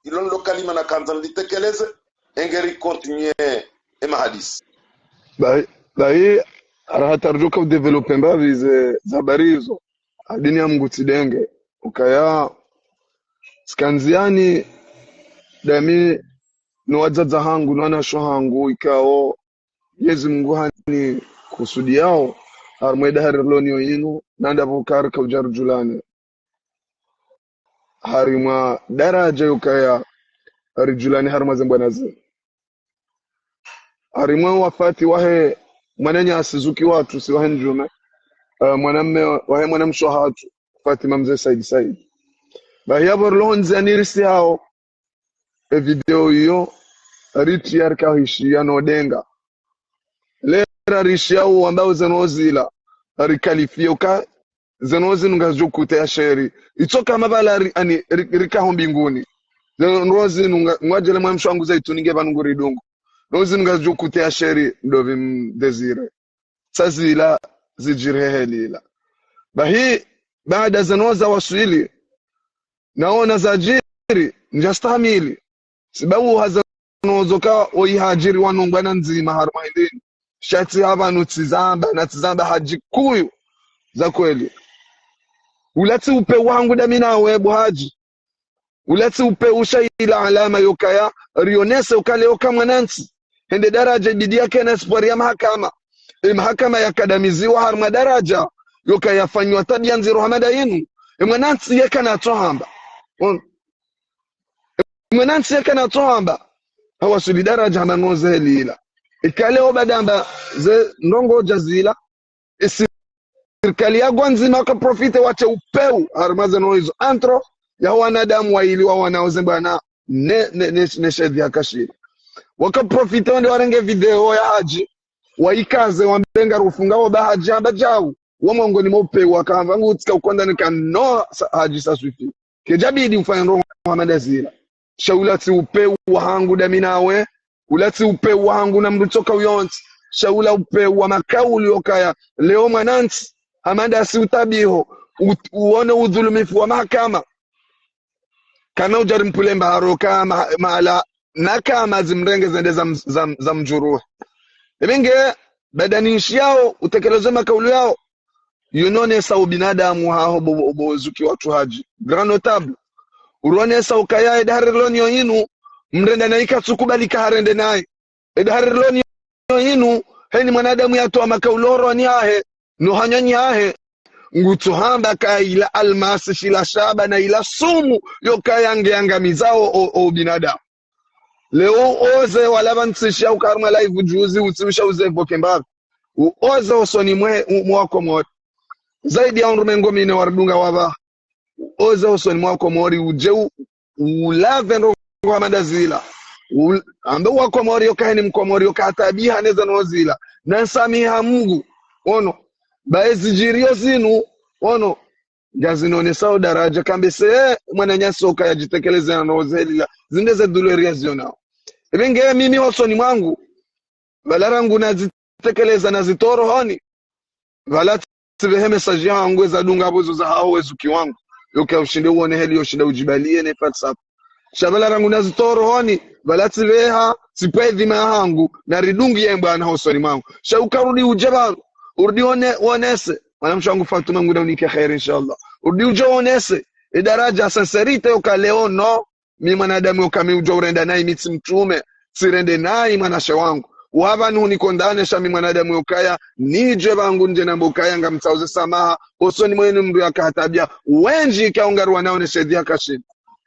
ilon kalima na kanzan litekeleze enge rikontinue ema hadisi bai arahatarjuka udevelope mbavi zabarizo adini ya mgutidenge ukaya skanziani dami nuwazaza hangu nwana sho hangu ikao Yezi Mungu hani kusudi yao harmweda harilonio inu nanda vukar kaujarjulane harimwa daraja yukaya harijulani harma zembwanazi harimwa wafati wahe mwananya asizuki watu si wahe njume mwanamme wahe mwanamsho hatu Fatima mzee Said bahiyabor lonzi anirisi hao video hiyo riti yarka hishia no denga lera rishiao ambao zenozila rikalifio ka zenozi nungazukute ya sheri itoka mabala ani rikaho mbinguni zenozi ngwajele mwamsho wangu zaitu ninge banunguri dungu nozi nungazukute ya sheri ndovi mdezire sazila zijirehelila bahi baada zenoza waswili naona zajiri njastamili sibabu hazanozoka oihajiri wanungwana nzima harmailini shati hava nutizamba haji kuyu za kweli ulati upe wangu damina webo haji ulati upe ushaila alama yokaya rionese ukale oka mwanansi hende daraja bidi yake na spori ya mahakama ya kadamiziwa harma daraja yokaya fanywa tabia nziru hamada yenu mwanansi yeka na tohamba mwanansi yeka na tohamba hawa suli daraja hamanoze helila ikale obadamba ze ndongo jazila serikali ya gwanzima ka profite wache upeu harmaze noizo antro ya wanadamu waili wa wanaozembana ne shedhi akashiri waka profite wande warenge video ya haji waikaze wambenga rufunga oba haji abajau wamongo ni mopeu wakamvangu utika ukonda nikano haji saswifi kejabidi ufanye ndongo hamadazila shaulati upeu wahangu daminawe ulati upeu wangu na mrutoka uyonti shaula upeu wa makauli okaya leo mananti amanda si utabiho uone udhulumifu wa mahakama kana ujari mpulemba haroka maala nakama zimrenge zende za mjuruhi ebenge badanishi yao utekeleze makauli yao yunone sa ubinadamu hao bozuki watu haji grand notable urone sa ukaya edarilonio inu mrenda naika tsukubalika harende naye edarilonio inu heni mwanadamu yatoa makauloro ni ahe no hanyanyi ahe ngutuhamba ka ila almasi shila shaba na ila sumu yokayange yangamizao o binadamu leo oze walabantisha ukarma live juzi utisha uzevo kembavi oze osoni mwako mwot zaidi ya unrumengo mine wardunga waba oza usoni mwako mori uje ulave ndongo mandazila ambe wako mori yokaheni mkomori yokatabiha neza nozila nansamiha Mungu ono baezi jirio zinu ono gazinone sao daraja kambese mwana nyasoka yajitekeleze na nozelila zindeze duleria zionao ibenge mimi hosoni mwangu balarangu nazitekeleza na zitoro honi balati tibehe message yangu za dunga bozo za hao wezuki wangu yoke ushinde uone heli yoshinde ujibalie ne WhatsApp shabalarangu nazitoro honi balati beha sipedhi mahangu na ridungi yemba na hosoni mwangu shaukarudi ujeba urudi onese mwanamsho wangu Fatuma nguda unike khair inshallah urudi uje onese idaraja sincerite yokaleo no mimi mwanadamu yokame uje urenda naye mitsi mtume sirende naye mwanashe wangu wabanu nikondane shami mwanadamu yokaya nije bangu nje na mbokaya ngamtauze samaha osoni mwenu mndu yakatabia wenji kaungarwa naone shedia kashin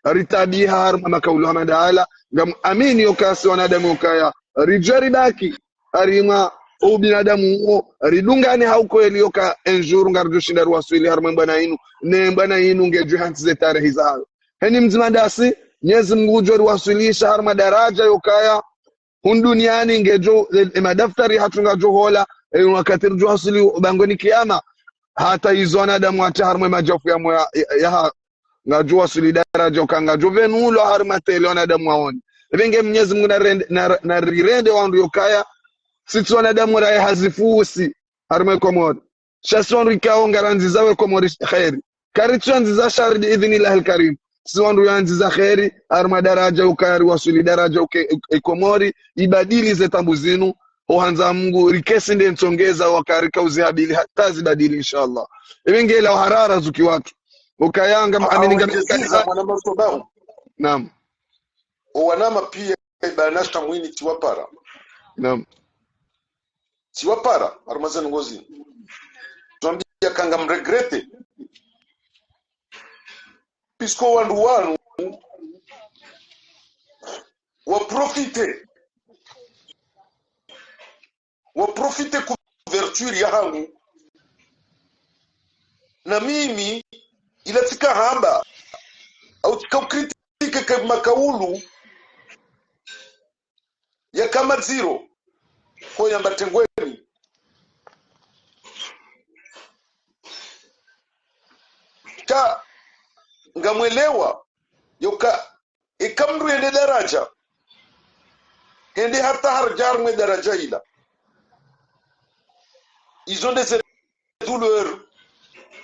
ritabiha harma makaulu hamadaala ngam amini yokasi wanadamu yokaya rijari baki arima o binadamu ridungane hauko elioka enjuru ngarjo shinda ruwasili harma mbana inu ne mbana inu ngeju hanti ze tarehi zao heni mzimandasi nyezi mgujo ruwasilisha harma daraja yokaya hunduniani ngejo madaftari hatunga johola wakati rjo hasili bangoni kiyama hata hizo wanadamu hata harma majofu ya ngajo wasili daraja ukanga jovenulo harma tele wanadamu waoni ibenge Mwenyezi Mungu na rirende wandu yokaya sisi wanadamu rae hazifusi harma komori shasi wandu ikao ngaranzi zawe komori khairi karitu anzi za shari biidhnillah alkarim si wandu yanzi za khairi harma daraja ukayari wasili daraja komori ibadili zetambu zinu ohanza Mungu rikesi nde nsongeza wakarika uzihabili hata zibadili inshallah ibenge ila harara zuki watu ukayanga maamini ngamisa mwanamba sobahu naam owanama pia ibanashta mwini tiwapara naam tiwapara armazani ngozi tuambia kanga mregrete pisko wandu wanu waprofite couverture ya hangu na mimi ilatika hamba au tikakritike kwa makaulu ya kama zero kwa yamba tengweni ka ngamwelewa yoka ikamru yende daraja hende hata harjar mwe daraja ila ils ont des douleurs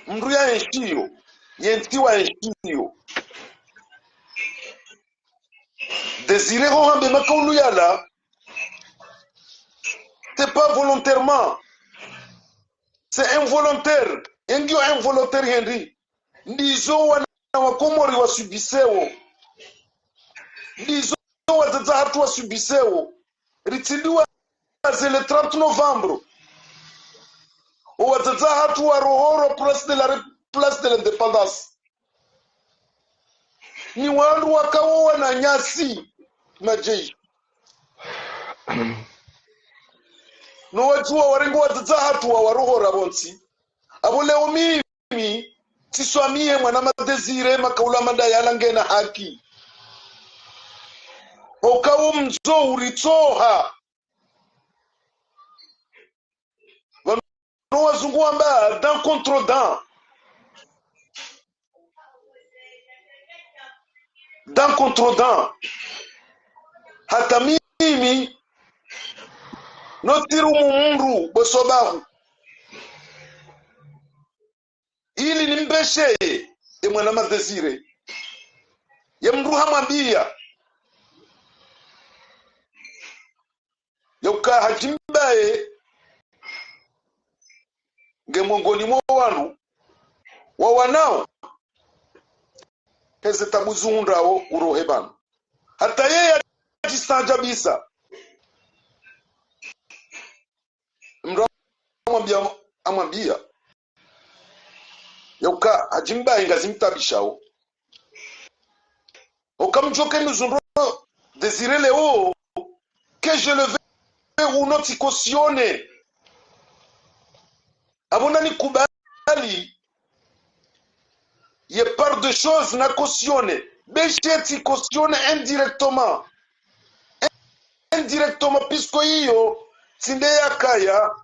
mru ya enshio yentiwa enshio désiré hohambe makaulu yala c'est pas volontairement c'est involontaire engio involontaire Henry ndizo wana wakomori wasubisewo ndizo wazaza hatu wasubisewo ritidiwa c'est le 30 novembre wazaza hatu wa rohoro place de l'indépendance ni wandu wakawowa na nyasi na jeshi no wajua warengo wazaza hatu wa rohora bonsi abo leo mimi tiswamie mwana madesire makaula madayala ngena haki okawo mzo uritoha no wazungu amba dan contre dan hata mimi notiru mumru bosobahu ili nimbeshe mwana madesire ya mru hamwambia yoka hajimbaye ngemongoni mwa wanu wawanao heze tabuzundrawo urohebana hata yeye ajistajabisa mru amwambia yoka hajimbaye ngazimtabishao okamjoke nuzunro désiré Léo que je le vais ou non tikosione abona ni kubali ye par de choses na cautionné besheti cautionne indirectement puisque hiyo sinde yakaya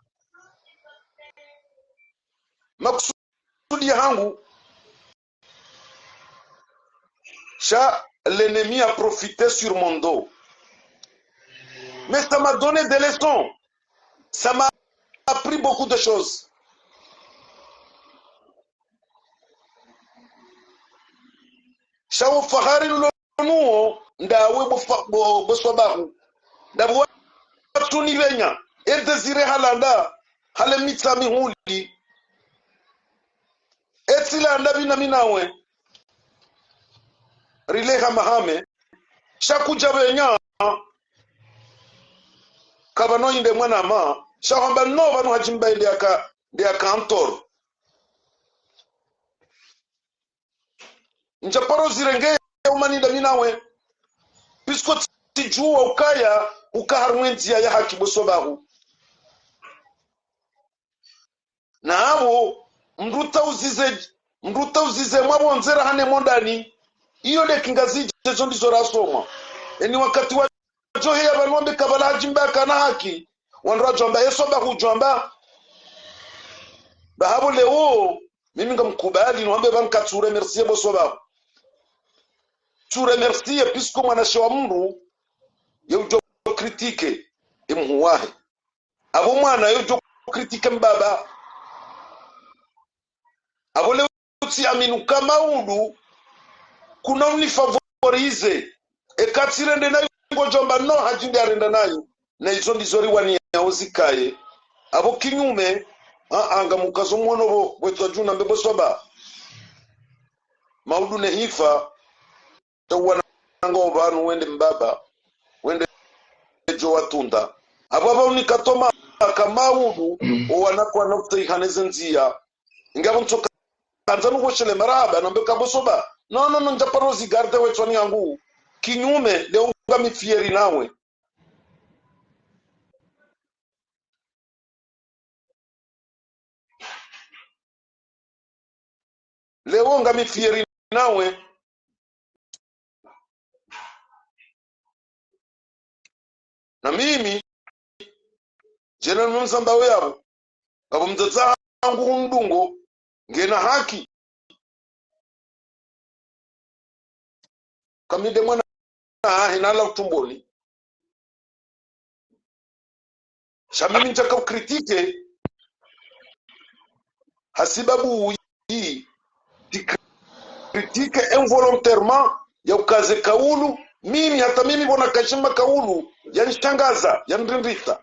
makusudi yangu l'ennemi a profité sur mon dos. Mais ça m'a donné des leçons. Ça m'a appris beaucoup de choses. Shao fahari nuo ndawe boswabahu. Ndawe tuni venya. E desire halanda. Hale mitami huli. Etila ndabi na minawe. Rileha mahame. Shakuja venya. Kabano inde mwana ma. Shahamba no vanu hajimba inde aka antor. Njaparo zirenge umani da minawe. Pisko tijua ukaya ukaharwenzi ya haki bosobahu. Na habo mruta uzize mwabo nzera hane mondani. Iyo de kingazi jezo ndizo rasoma. Eni wakati wa johe ya banuambe kabala hajimba kana haki. Wanra jomba yesobahu jomba. Bahabo leo mimi ngamkubali nwambe banka ture merci bosobahu. Tu remercie puisque mwanashi wa mndu yujo kritike imuwahe abo mwana yujo kritike mbaba abo leo uti aminu kama udu kuna unifavorize ekatirende na yugo jomba no hajindi arenda nayo na izo ndizori wani yaozikaye abo kinyume anga mukazo mwono bo bwetwa juna mbebo soba maudu ne hifa tawana ngo banu wende mbaba wende jo watunda ababa unikatoma kamaudu owanakwa nokta ihanezenzia ngabo mtoka kanzanu goshele maraba nambe kabosoba no njaparozi garde wetwani yangu kinyume leo ngami fieri nawe leo ngami fieri nawe na mimi jena msamba wao kabo mtata wangu ndungo ngena haki kamide mwana hinala utumboni shamimi nchaka kritike hasibabu hii critique involontairement ya ukaze kaulu mimi hata mimi bona kashima kaulu yanishangaza yanirindita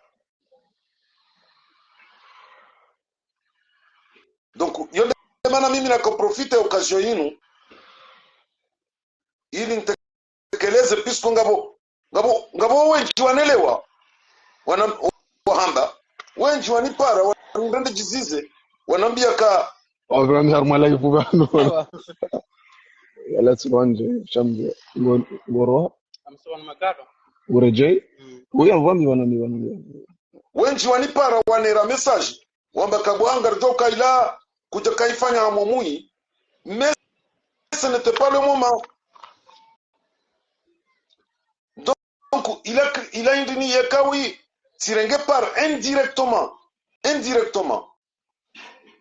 donc yonde maana mimi nakaprofite occasion yinu ili nitekeleze pisko ngabo wenji wanelewa wana wahamba wenji wanipara wanende jizize wanambia ka Abraham harmala yubano wala tswanje shambe ngoro amsona magaro urejei uya vami wanani wenji wanipara wanera message wamba kabwanga rjoka ila kuja kaifanya amomui mais ce n'était pas le moment donc il a indini yakawi sirenge par indirectement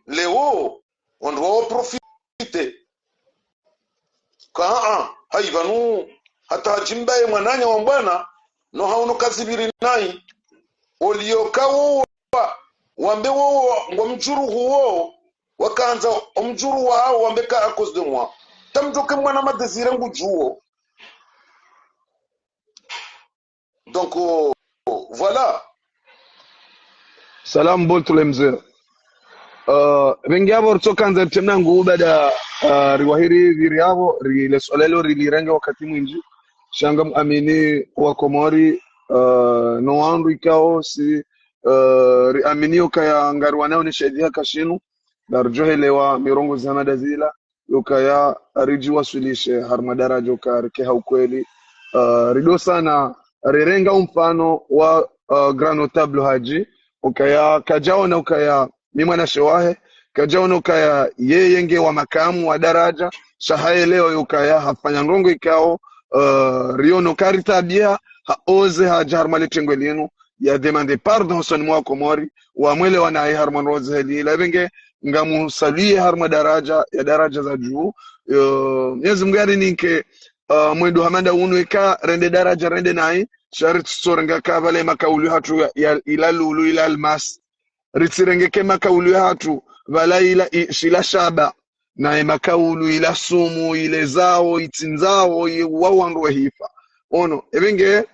Léo on doit profiter kaa haivanu hata jimbaye mwananya wa mbwana no hauno kazibiri nai oliokawo wambe wo ngomjuru huo wakaanza omjuru wao wambeka à cause de moi tamjoke mwana madesire ngujuo donc voilà salam boltu lemze rengi abo tokanza temnangu bada riwahiri viriavo rile solelo rilirenga wakati mwingi shanga amini wa komori no wandu ikao si amini ukaya ngarwa nao ni shedia kashinu darjohelewa mirongo zana dazila ukaya riji wasulishe harmadara joka ke haukweli rido sana rirenga mfano wa grand notable haji ukaya kajao na ukaya mimi mwana shewahe kajaona ukaya yeye nge wa makamu wa daraja shahaye leo yukaya hafanya ngongo ikao riono karitabia haoze haja harmale tengwe linu ya demande pardon son mwa komori wa mwele wanaye harman roze heli la benge ngamusalie harma daraja za juu Mwenyezi Mungu yani ninke mwendu hamanda unweka rende daraja rende nai sharit sorenga kabale makaulu hatu ya ilalulu ila almas ritirengeke makaulu hatu vala ila shila shaba na makaulu ila sumu ile zao itinzao wawandu hifa ono ebenge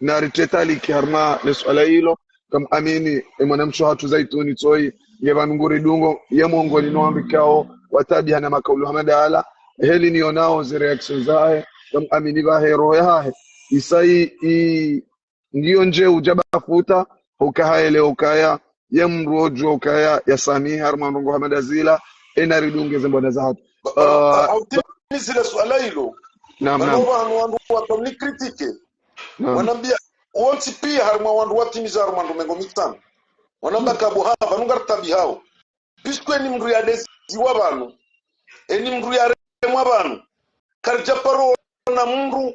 na ritetali kiharma leswala hilo kama amini mwanamsho hatu zaituni toi ngevanunguri dungo yemongo linoambikao watabia na makaulu hamada ala heli nionao zi reaction zae kama amini vahe rohe hahe isai ngiyo nje ujaba futa ukahaele ukaya yemrojo ukaya yasami harmanungo hamada zila ridunge zembona za hatu zile swala hilo naam wandu watomni kritike wanambia wonsi pia harma wandu watimiza harmandu mengo mitano wanamba kabu hava nungar tabi hao piskwe ni mru ya dezi wa banu eni mru ya remwa banu karja paro na mru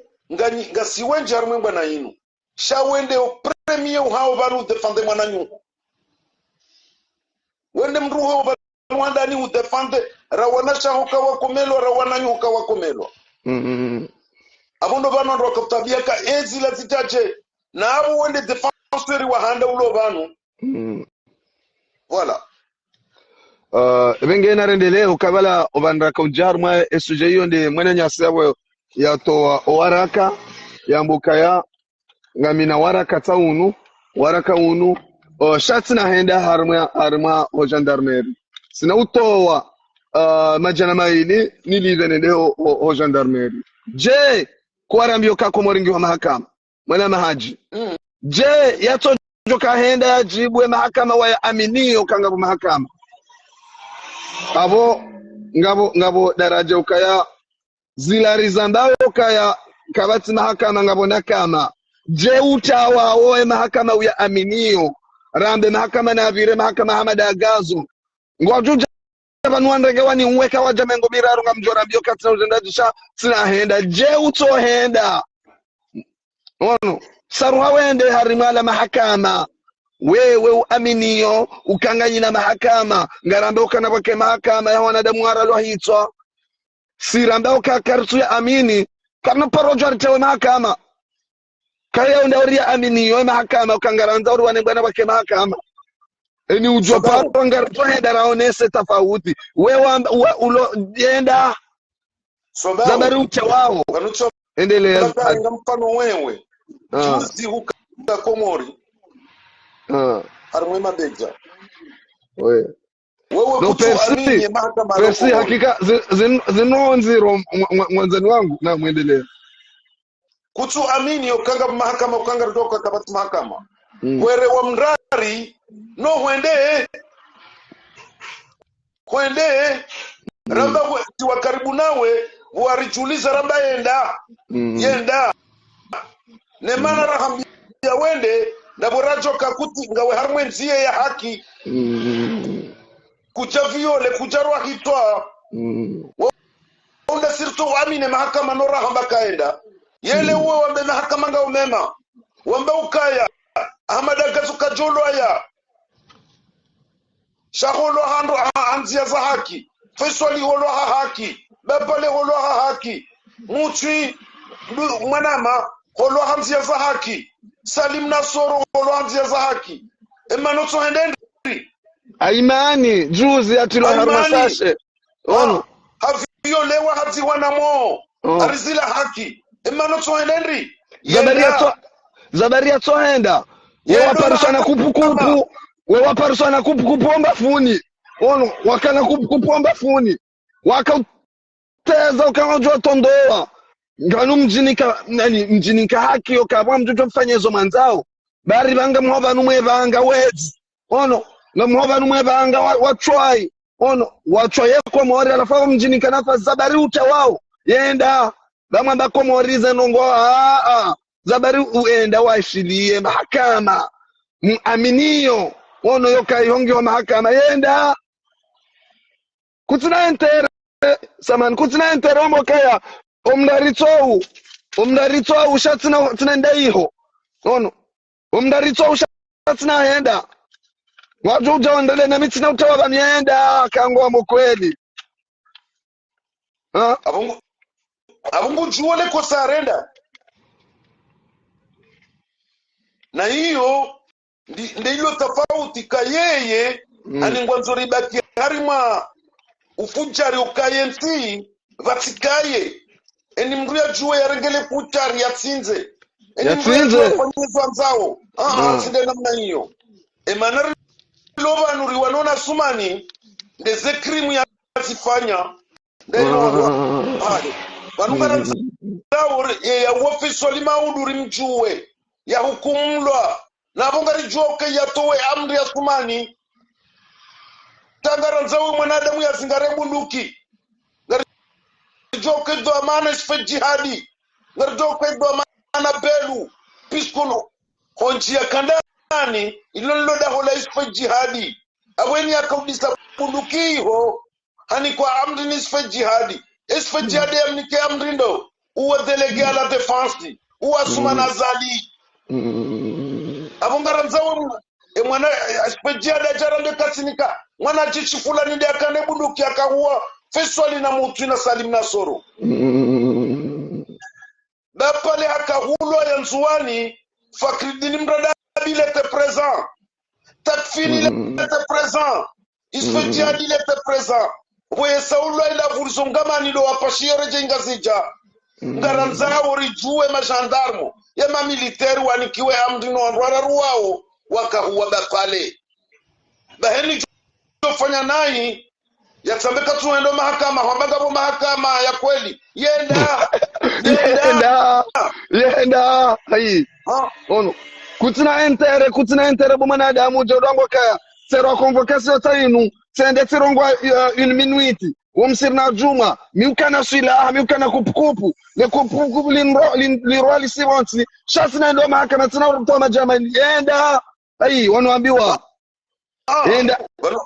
nga siwenje harma mbana inu shawende o premier hao banu defende mwananyu wende mru hao banu wandani udefende rawana shahoka wakomelo rawana nyuka wakomelo abondo banu ndo wakatabia ka ezi la zitache na abo wende defenseur wa handa ulo banu voilà benge narendele ukabala obandra kaujar mwa esuje hiyo ndi mwene nyasabo ya toa waraka ya mbukaya ngamina waraka taunu waraka unu shati na henda harma ho gendarmerie sina utoa majana maili nilivene leo ho gendarmerie je kuarambio kako moringi wa mahakama mwana mahaji je yato joka henda yajibwe mahakama wa aminio kangabu mahakama abo ngabo daraja ukaya zilariza ndayo ukaya kabati mahakama ngabo nakama je utawa oe mahakama ya aminio rambe mahakama na vire mahakama hamada gazo ngwajuja banwandenge wani unweka waja mengo biraru ngamjora mbio katina uzendajisha sina henda je uto henda ono saruha wende harimala mahakama wewe uaminiyo ukanganyina mahakama ngarambe ukanabake mahakama ya wanadamu haralo hitwa sirambe ukakartu ya amini karna parojo aritewe mahakama kaya undauria aminiyo mahakama ukangaranza uri wanebwana bake mahakama eni ujo paro ngarto henda raonese tafauti wewe ulo jenda zabari ucha wao endelea mfano wewe juzi huka komori harmwe mabeja wewe no persi hakika zinonziro mwanzani wangu na muendelee kutu amini ukanga mahakama ukanga ndoka kabati mahakama kwere wa mrari no kwende ramba wa karibu nawe warijuliza ramba yenda ne mana rahambia wende ndaborajo kakuti ngawe harmwe nzie ya haki kuja viole kuja roa hitwa wanda sirto amine mahakama no rahamba kaenda yele uwe wambe mahakama nga umema wambe ukaya ahmada gazu kajolo aya shaholo hando anzia za haki feswali holo haki babale holo haki muchi mwanama holo anzia za haki Salim Nasoro holo anzia za haki emano to hendendi aimani juzi atilo harmasashe ono haviyo lewa hati wanamo arizila haki emano to hendendi zabaria to henda wewa parusana kupu omba funi ono wakana kupu omba funi wakateza ukanojua tondoa nganu mjinika haki okabwa mjujo mfanyezo manzao bari banga mhoba numwe banga wezi ono ngamhoba numwe banga watry ono watry kwa mori alafa mjinika nafa zabari uta wao yenda bamwamba kwa mori zenongo zabari uenda waishilie mahakama muaminiyo ono yoka ihongi wa mahakama yenda kutina entere saman kutina enteromo kaya umdaritsou shatina tunaenda iho nono umdaritsou shatina henda watu utaondele na mitina utawa banienda kangwa mkweli ha abungu juole ko sarenda na hiyo ndilo tofauti ka yeye aningwanzori baki harima ufujari ukayenti vatikaye eni mruya juwe yarengele fuchari yatsinze eni mruya juwe konyezwa nzao sinde namna hiyo emanari lova nuri wanona sumani ndeze krimu ya zifanya ndelo hali wanungana nzao ya wofiso lima uduri mjuwe ya hukumlwa na vongari joke ya towe amri ya sumani tangara nzawe mwanadamu ya zingare bunduki ngari joke do amana isfe jihadi ngari joke do amana belu piskolo honji ya kandani ilolo da hola isfe jihadi aweni ya kaudisa bunduki ho hani kwa amri ni isfe jihadi ya mnike amri ndo uwa delege ala defense uwa sumana zali abongara nzawe mwana isfe da jarande kasinika mwana chichi fulani ndi akane bunduki akahuwa feswali na mutu na Salim Nasoro dapale akahulwa ya nzuwani Fakridini Mradabi lete présent Takfini lete présent Isfe Jihadi lete présent Weye saulwa ila vurizongama nilo wapashiere jenga zija ngaranza orijuwe majandarmo ya mamiliteri wanikiwe amdino wararuwao wakahuwa dapale baheni fanya nai yatambeka tuendo mahakama wabagabo mahakama ya kweli yenda hai ono kutina entere mwanadamu jodango kaya sero convocation tainu sende tirongwa une minute womsirna juma miukana silaha miukana kupukupu le kupukupu linroli simonti shasina ndo mahakama tina urutoma jamani yenda hai wanoambiwa Enda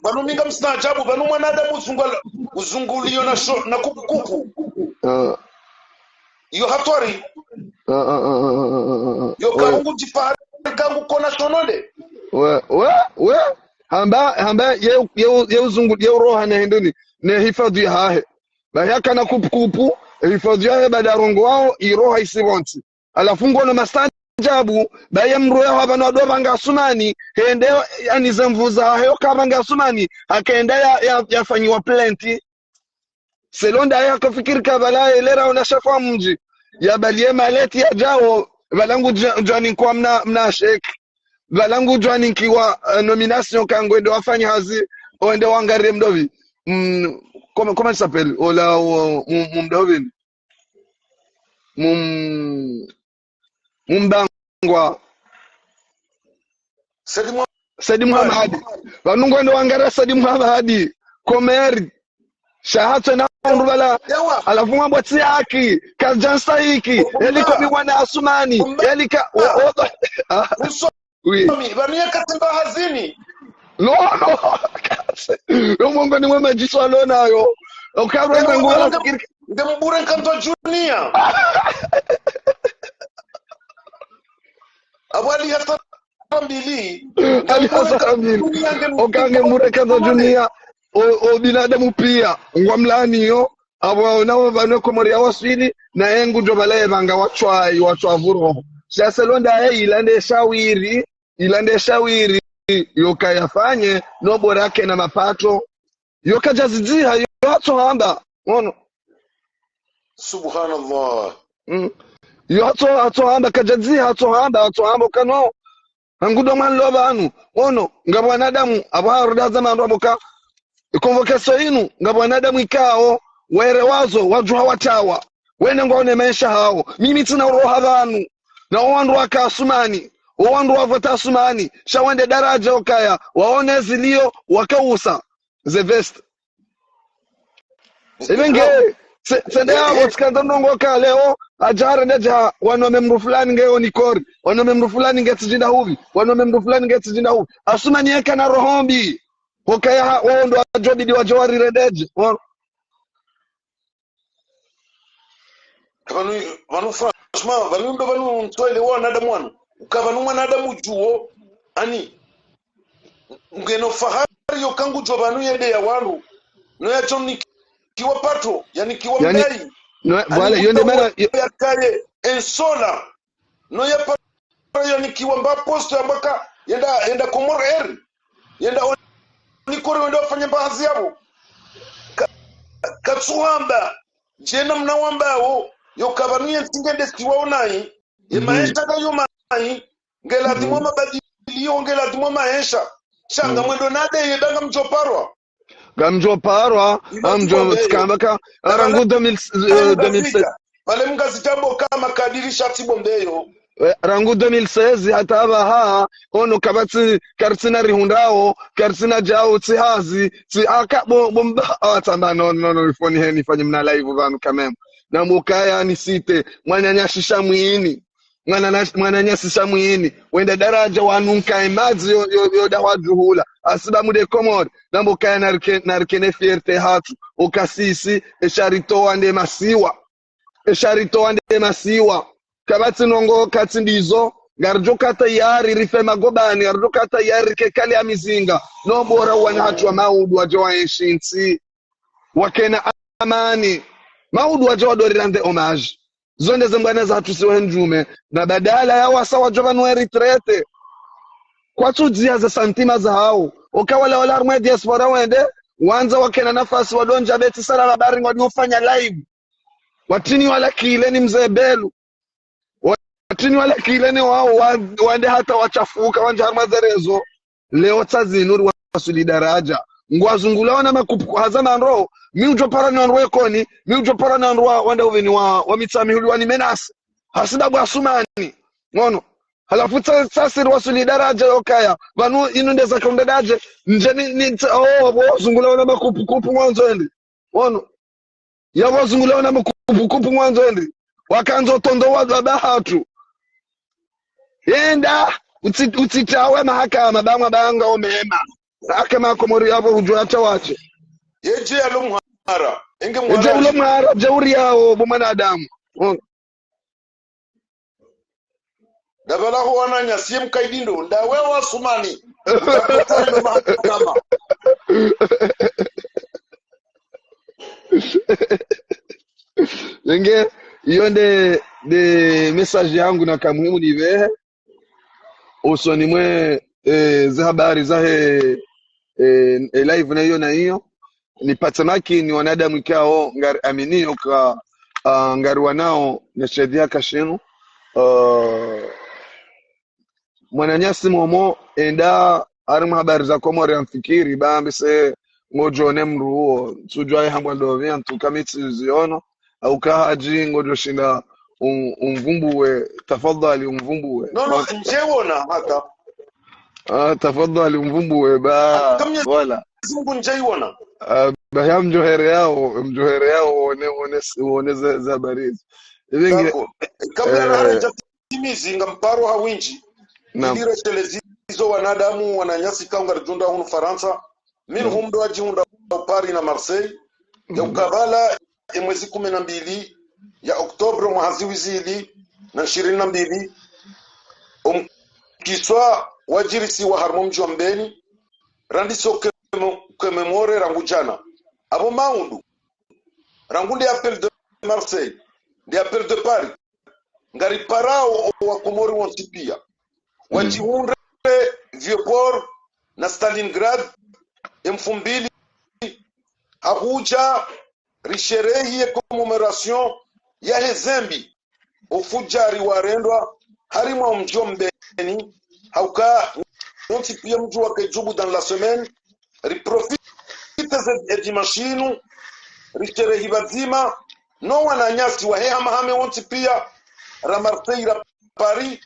banu minga msinajabu banu mwanadamu uzungulio na kupukupu iyo hatwari yo kangu jifari kangu kona shonode we hamba ye uzungul ye roha na hinduni ne hifadhi hahe bayaka na kupukupu hifadhi hahe badarongo wao iroha isivonti alafu ngono mastajabu baye mroya wabano adobanga sumani hende yani zamvuza hayo kabanga sumani akaenda yafanyiwa plenty selonda yakafikiri kabala elera unashafa mji ya balie maleti ya jao balangu jani kwa mna shek balangu jani kiwa nomination kango ndo wafanya hazi oende wangare mdovi comment ça s'appelle ola mdovi mumbangwa Sadi Muhammad vanungu ndo wangara Sadi Muhammad komeri shahatwe na ndubala alafu mambo tsiaki kajansta hiki eliko miwana asumani elika oui bania katimba hazini no mungu ni mwema jiswa nayo ukabra nguo nafikiri ndembure kanto junior abali hata mbili okange murekaza dunia o binadamu pia ngwamlaniyo abo nabo banoko muri awaswili na yengu ndo balaye banga wachwavuro shaselonda ilande shawiri yokayafanye no borake na mapato yokajaziziha yoto hamba ono subhanallah yoto hamba kajaziha to hamba kano angudo manlo banu ono ngabwanadamu abwaruda zamando abuka convocation inu ngabwanadamu ikao were wazo wajuha watawa wene ngone maisha hao mimi tina roha banu na wandu akasumani wandu wavota asumani shawende daraja okaya waone zilio wakausa the best ibenge sende abo tsikanda ndongo ka leo ajara neja wanome mru fulani ngeo nikori wanome mru fulani ngetijinda huvi wanome mru fulani ngetijinda huvi asumani yeka na rohombi okaya wao ndo ajobidi wajawari redeje vanu franchement vanu ndo vanu mtwele wa wanadamu wanu ukavanu mwanadamu juo ani ngeno fahari yo kangu jo vanu yede ya wanu no ya choni kiwa pato yani kiwa mdai no wala yonde mara ya kale ensola no ya pato yani kiwa mba posto ambaka yenda komor eri yenda ni kore wendo afanya baadhi yabo katsuhamba jena mnawamba wo yo kabaniye tingende siwaonai ye maisha kayo mai ngela dimwa mabadilio ngela dimwa maisha changa mwendo nade yedanga mjoparwa gamjoparwa amjo tskambaka arangu 2007 pale mgazitambo kama kadirisha tibombeyo rangu 2016 hataba ha ono kabatsi kartsina rihundao kartsina jao tsihazi tsi akabo bomba atamba no ifoni heni fanye mna live vanu kamem na mukaya ni site mwananyashisha mwini mwananyashisha mwini wenda daraja wanunka imazi yo dawajuhula asiba mude komod na mukaya narkene fierte hatu ukasisi esharito ande masiwa kabatsi nongo katsindizo garjoka tayari rife magobani garjoka tayari kekali ya mizinga no bora wana hatu wa maudu wajo wa enshinsi wakena amani maudu wajo wa dorirande homage zonde zembana za hatu siwe njume na badala ya wasa wajo vanu eritrete kwa tudzia za santima za hao ukawala wala armwe diaspora wende wanza wakena nafasi wadonja beti sara labari wadufanya live watini wala kileni mzee Belu watini wala kileni wao wande hata wachafuka wanja harmazerezo leo tsazinuri wasuli daraja ngwazungulawa na makupu hazana nro mi ujopara na nro ekoni mi ujopara na nro wanda uvini wa mitsami huli wani menasi hasida bwa sumani ngono halafu tsasiri wasuli daraja yokaya vanu inundeza kaundadaje njeni zungulawa na makupu mwanzo endi ngono yabo zungulawa na makupu mwanzo endi wakanzo tondo wa bahatu yenda utitawe mahakama bamwa banga omema mahakama komori yabo hujua tawache yeje alomhara enge je ulomhara jeuri yao bomwanadamu dabala ho wananya sim kaidindo ndawe wa sumani ndapotando mahakama Nge yonde de message yangu na kamuhimu nivehe usoni mwe za habari za live na hiyo nipata maki ni wanadamu kao ngari aminio ka ngari wanao na shedia kashenu mwananyasi momo enda arima habari za komori amfikiri bambi se ngojone mruo tujwaye hamwando vyantu kamiti ziono au kahaji ngojo shinda umvumbuwe tafadhali umvumbuwe no njewona hata tafadhali umvumbuwe ba wala zungu njeiwona ba mjohere yao one za barizi hivi kabla haraja timizinga mparo hawinji ndire telezizo wanadamu wananyasi kaunga rjunda hunu Faransa min humdo ajunda Paris na Marseille ya ukabala mwezi 12 ya Oktobre mwazi wizili na 22 kiswa wajirisi wa harmo mji wa Mbeni randiso kememore rangujana abo maundu rangu ndi appel de Marseille ndi appel de Paris ngari parao wa komori wontipia wajihunde Vieux-Port na Stalingrad M2000 hakuja risherehi ya commemoration ya hezembi ufujari warendwa harimo mji wa Mbeni hauka wontipia mji wa Kejubu dans la semaine riprofite et dimashinu risherehi bazima no wananyasi wa hea mahame wontipia ra Marseille ra Paris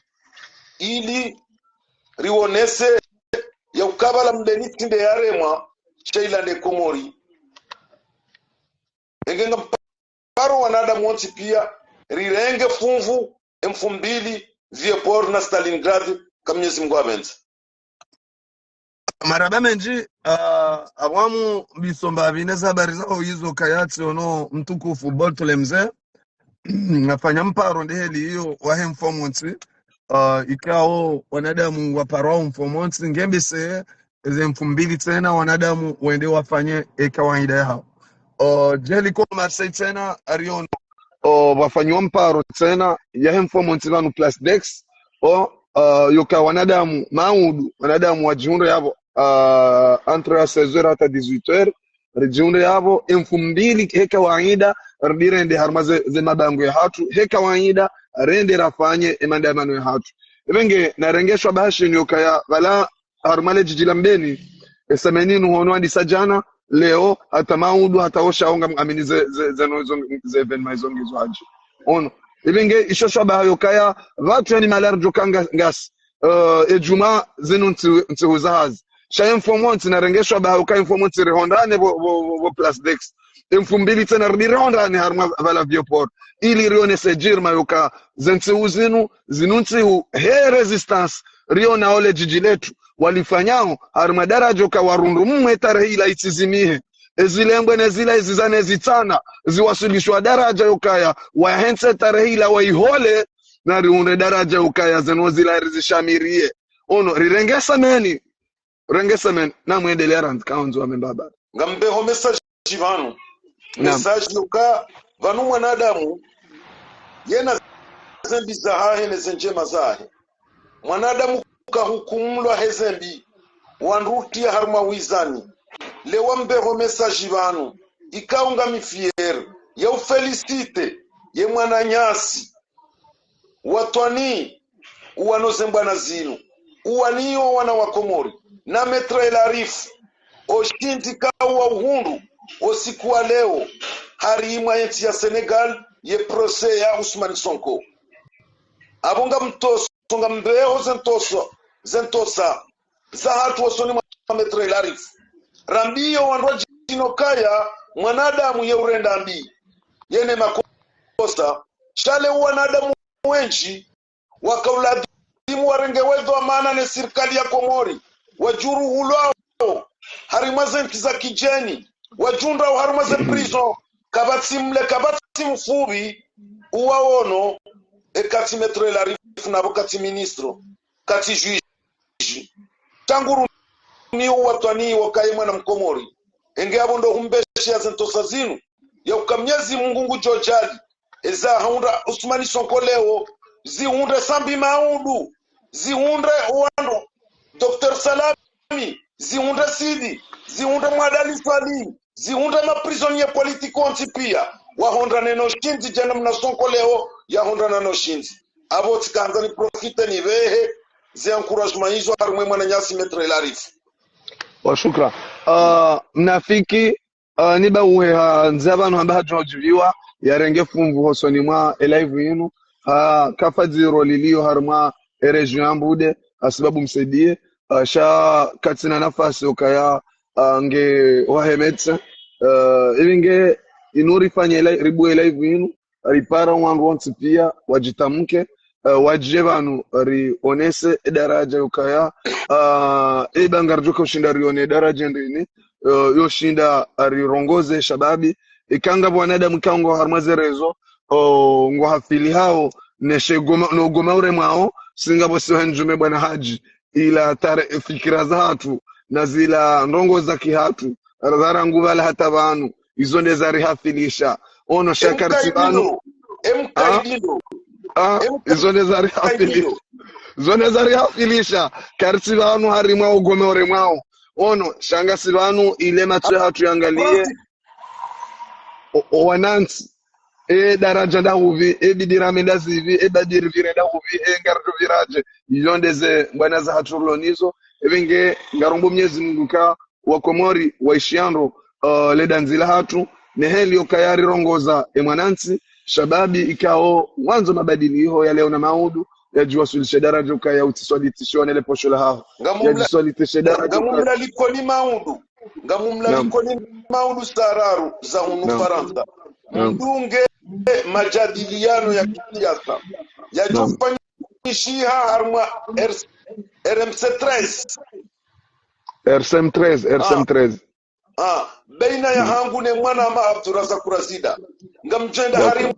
ili rionese ya ukabala Mbeni tinde yaremwa sheila de komori engenga mparo wanadamu wonsi pia rirenge funvu M2000 Vieux-Port na Stalingrad kamnyezi Mungu abenza maraba menji awamu bisomba bineza habari zao hizo kayati ono mtukufu Bartole mzee nafanya mparo ndeheli hiyo wahe mfomonsi ikao wanadamu waparao mfomonsi ngembise ze mfumbili tena wanadamu wende wafanye kawaida yao jeli ko Marseille tena arion wafanywa mparo tena yahe mfomonsi vanu plus dex yoka wanadamu maudu wanadamu wajiunde yavo entre 16h hata 18h rejiunde yavo mfumbili kawaida rende harma ze mabango ya hatu he kawaida rende rafanye maandamano ya hatu evenge narengeshwa bahashi nyoka ya wala harmale jijila mbeni esemeninu hono hadi sajana leo hata maudu hata osha onga amini ze evenma izongizo haji ono evenge ishoshwa bahayo kaya watu yani malarjo kanga ngasi ejuma zenu ntihuzahazi sha informonti narengeshwa bahayo kaya informonti rehondane vo plus dex mfumbili tena rirondane harma vala viopor ili rione sejirma yoka zentsiu zinuntsiu he resistance riona ole jiji letu walifanyao harma daraja yoka warundu mmwe tarehe ila itizimihe ezilembwe nezila ezizane zitana ziwasilishwa daraja yokaya wahense tarehe ila waihole na riunde daraja yokaya zenozila rizishamirie ono rirengesa meni na muendelea rand kaonzo amembaba ngambeho message vanu message yoka vanu mwanadamu yena zembi zahahe nezenjema zahe mwanadamu kahukumulwa hezembi wanrutia harma wizani lewa mbeho message vanu ikaunga mifiere ya ufelicite ye mwananyasi watwani uwanozembwana zinu uwaniyo wana wakomori na metra elarifu oshinti kawa uhundu osikuwa leo harimwa yenti ya Senegal ye prose ya Ousmane Sonko abonga mtoso nga mbeho zentosa za hatu wasoni metra elarifu rambiyo wanroji jinokaya mwanadamu ye urenda mbi yene makosa shale wanadamu wenji wakauladimu warengewezo amana ne sirikali ya Komori wajuru hulao harimaze nkiza kijeni wajunda harimaze prison kabati mfubi uwaono ekati metro la rifu na kati ministro kati juiji tanguru ni watani wakaye mwana mkomori enge abondo humbeshi ya zentosa zinu ya ukamnyazi mungungu jojali eza haunda Ousmane Sonko leo zihunde sambi maudu zihunde uwando Dr. Salami zihunde Sidi zihunde Mwadali Swali zihunde maprisonnier politiko pia wahonda neno shinzi jana mna Sonko leo ya honda neno shinzi abo tikanza ni profite ni vehe zi encouragement hizo harumwe mwana nyasi metre larifu wa shukra mnafiki niba uhe nzabano ambaha tunajiviwa yarenge fumvu hosoni mwa live yinu kafadziro lilio harma region ambude sababu msaidie sha katina nafasi ukaya nge wahemetse ivinge inuri fanye ribu live yinu ripara wangu wansi pia wajitamke wajie vanu rionese daraja ukaya ibangarjuka ushinda rione daraja ndini yoshinda rirongoze shababi ikanga wanadamu kango harmaze rezo ngo hafili hao neshe goma ure mwao singabo siwa njume bwana haji ila tare fikira za hatu na zila ndongo za kihatu radhara nguvala hata vanu izo ndezari hafilisha ono shakarti vanu izo ndezari hafilisha zone zari hafilisha karti vanu harimwa ugome ure mwao ono shangasi vanu ile matwe hatu yangalie wanansi daraja da huvi bidirame da zivi badir vire da huvi ngardo viraje yondeze bwana za hatulonizo evenge ngarombo Mwenyezi Mungu ka wa Komori waishiando ledanzila hatu neheli okayari rongoza mwanansi shababi ikao mwanzo mabadilio ya leo na maudu ya juwasulisha daraja ukaya utiswalitisho nele posho la hao ya jiswalitisha daraja ngamumla likoni maudu stararu za Faransa mbunge majadiliano ya kisiasa ya jufanyishiha harma RMC13 baina ya hangu ne mwana ma Abdurazak Kurazida ngamjenda harimu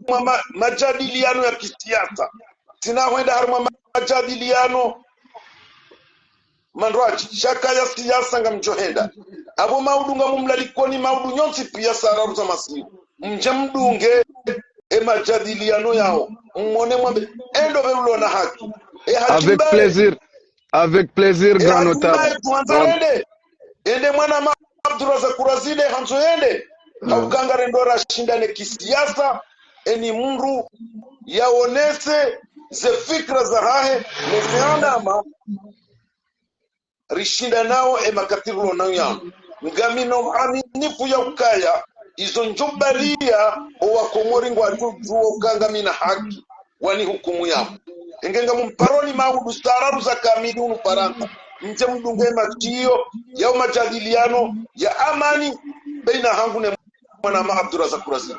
majadiliano ya kisiasa sina huenda harimu majadiliano mandwaji shaka ya siasa ngamjohenda abo maudu ngamumlalikoni maudu nyonsi pia sararu za masiru mjamdunge majadiliano yao mmone mwambe endo berulo na haki avec plaisir grand notable ende mwana ma Abdurazak Kurazide hanzo ende haukangare ndora shindane kisiasa eni mru yaonese ze fikra za hahe neseandama rishinda nao makatirulo nao yao ngamino aminifu ya ukaya izo njobaria owakomori ngwajujuo ukangamina haki wani hukumu yao ingenga mumparoni maudu stararu za kamili unuparanta nje mdunge matio ya majadiliano ya amani baina hangu ne mwana ma Abdurazak Kurazida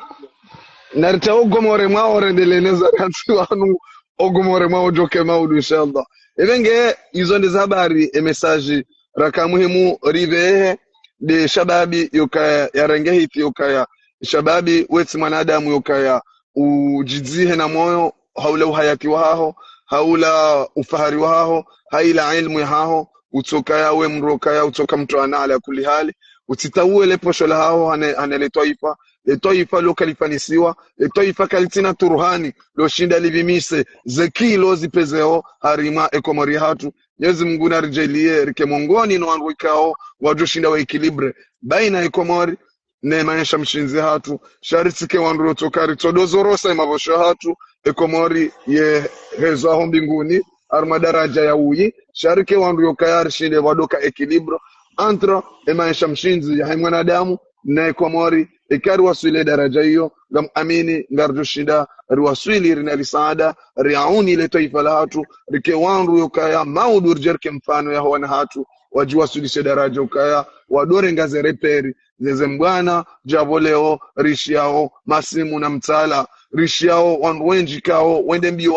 narta ogomore mwa orendeleneza kansi wanu ogomore mwa ojoke maudu inshallah evenge izo ndizo habari message raka muhimu rivehe de shababi yokaya yarenge hiti yokaya shababi wetsi mwanadamu yokaya ujidzihe na moyo haula uhayati waho haula ufahari waho haila ilmu yaho utokaya we mrokaya utoka mtu ala kuli hali utitaue le posho la hao hanele toifa le toifa lo kalifanisiwa le toifa kalitina turuhani lo shinda livimise zekilo zipezeo harima ekomori hatu Mwenyezi Mungu narijelie rike mongoni no anwikao wajoshinda wa ekilibre baina ekomori ne maisha mshinzi hatu sharitike wandu tokari todozorosa imavosho hatu ekomori ye rezo aho mbinguni arma daraja ya uyi sharike wandu yokayari shinde wadoka ekilibro entre maisha mshinzi ya mwanadamu na ekomori ikari wasile daraja hiyo ngam amini ngarjo shida riwasili rina saada riauni ile taifa la hatu rike wandu yokaya maudur jerke mfano ya wana hatu wajiwasilishe daraja ukaya wadore ngaze reperi zeze mbwana jaboleo rishiao masimu na mtala rishiao wandu wenji kao wende mbio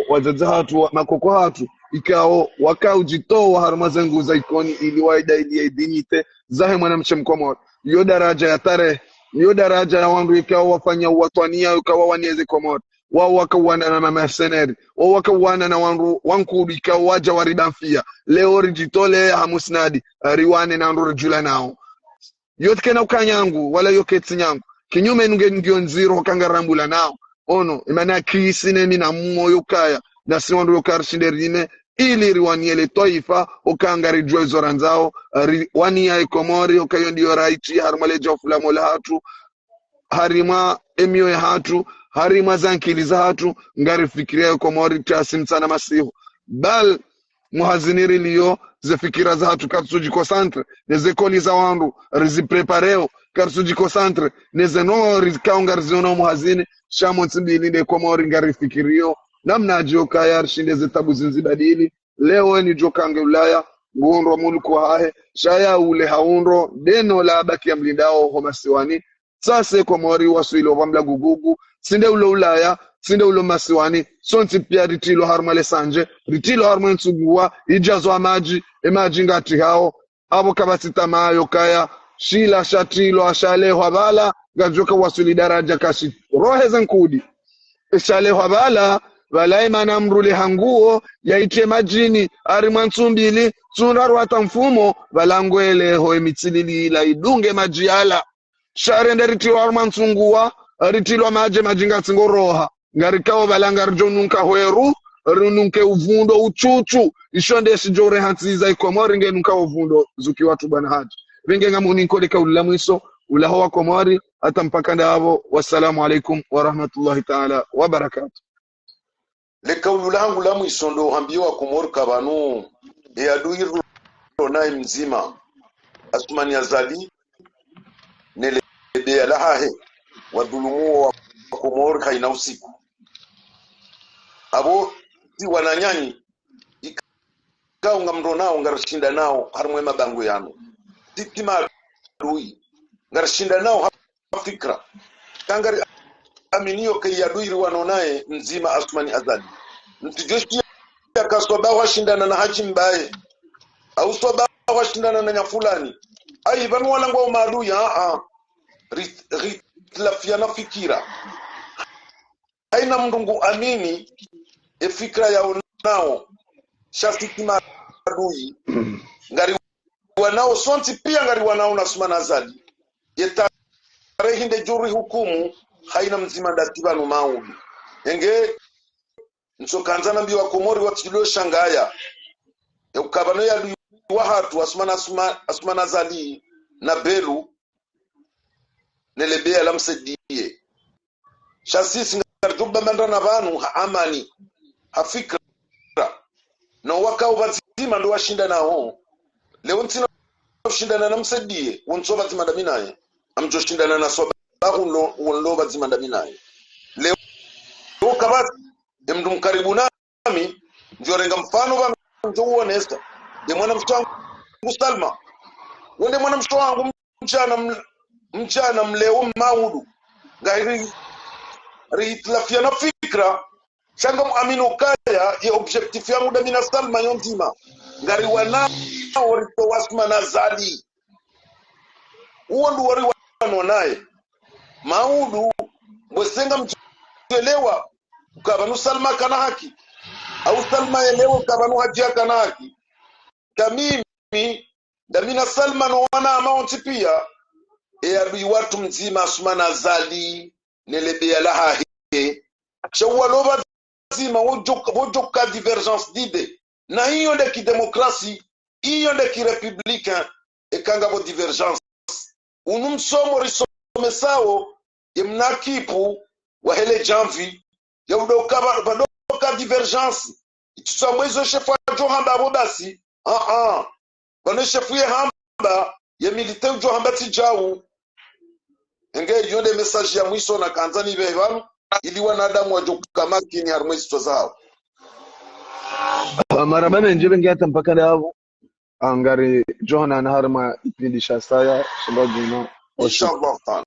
wazaza hatu makoko hatu ikao wakao jitoa harma zangu za ikoni ili waida ili dignite zahe mwanamche mkomoro yo daraja ya tarehe yo daraja ya wandu ikao wafanya watwania ikawa wanieze komoro wao wakawana na mercenary wao wakawana na wandu wanku ikao waja waribanfia leo rijitole hamusnadi riwane na ndu rejula nao yote na ukanyangu wala yoketi nyangu kinyume ngio nziro kangarambula nao ono imana kisine mina moyo kaya na si wandu yokarshinderime ili riwaniele toifa ukangari joizo ranzao wania ekomori ukayo ndio raichi harmaleja ofula mola hatu harima emio ya hatu harima zankili za hatu ngari fikiria ekomori tasim sana masihu bal muhaziniri liyo ze fikira za hatu katsuji concentre neze koli za wandu rizi prepareo katsuji concentre neze no rizikaunga riziono muhazini shamo tsimbili de ekomori ngari fikirio namna ajoka yarshinde zitabu zinzibadili leo ni jokange Ulaya nguondo mulko hahe shaya ule haundo deno la baki ya mlindao homasiwani sasa Komori waswilo vamla gugugu sinde ulo Ulaya sinde ulo masiwani sonti pia ritilo harmale sanje ritilo harmale nsuguwa ijazo amaji ngati hao abo kabasita mayo kaya shila shatilo ashale habala gajoka waswili daraja kashi rohe zankudi ishale habala walai manamruli hanguo yaite majini ari mwansumbili tsundaru hata mfumo walangwele hoe mitsilili la idunge majiala sharende ritilo armansunguwa ritilo maje majinga tsingoroha ngarikao walanga rjonunka hoeru rununke uvundo uchuchu ishonde sijore hansiza ikomori nge nunka uvundo zuki watu bana haji vinge ngamuni nkoleka ulamwiso ulahowa Komori hata mpaka ndabo. Wassalamu alaikum wa rahmatullahi ta'ala wa barakatuh. Le kaulu langu la mwisondo hambiwa Komori kabanu ya duiru nae mzima Asmani Azali nelebe alahahe wadhulumu wa Komori haina usiku abo si wananyani ikao ngamro nao ngarashinda nao harumwe mabango yano sitima adui ngarashinda nao fikra kangari aminio ke yaduiri wanonaye mzima Asmani Azali mtijoshi akaswaba washindana na haji mbaye au swaba washindana na nyafulani ai vanu walangwa maadui ritlafiana fikira haina mndungu amini fikra ya unao shasiti maadui ngari wanao sonti pia ngari wanao nasumana zali yetarehi nde juri hukumu haina mzima datibanu maudi enge nsokanzana mbi wa Komori watilio shangaya ya ukabano ya wahatu asumana zali na belu nelebea lamsedie shasisi ngarjubba mandana vanu amani hafikra na wakao bazima ndo washinda nao leo ntina shindana na msedie wonso bazima ndaminaye amjo shindana na soba wonlo bazima ndaminaye leo kabati mndu mkaribu nami njorenga mfano wa njo uonesta de mwana mshangu Salma wende mwana msho wangu mchana mleo maudu ngairi ritlafia na fikra shanga amino kaya ya objectif yangu da mina Salma yontima ngari wana orito wasma na zali uondu wari wano naye maudu mwesenga mchelewa ukabanu Salma kana haki au Salma elewa ukabanu hajia kana haki kamimi damina Salma no wana amaunti pia adui watu mzima asumana zali nelebea laha he shawaloba zima wojoka divergence d'ide na hiyo nde kidemokrasi hiyo nde kirepublicain ekanga bo divergence unumsomo risomesao yemnakipu wa hele janvi ya badoka divergence itusamwezo shefu jo hamba abo basi bano shefu ye hamba ya militaire jo hamba tijau enge yonde message ya mwiso na kanzani bevanu ili wanadamu wajokama kini harmwezi tozao marabana njibe ngata mpaka dawo angari johana na harma ipindi shasaya shambajuna inshallah.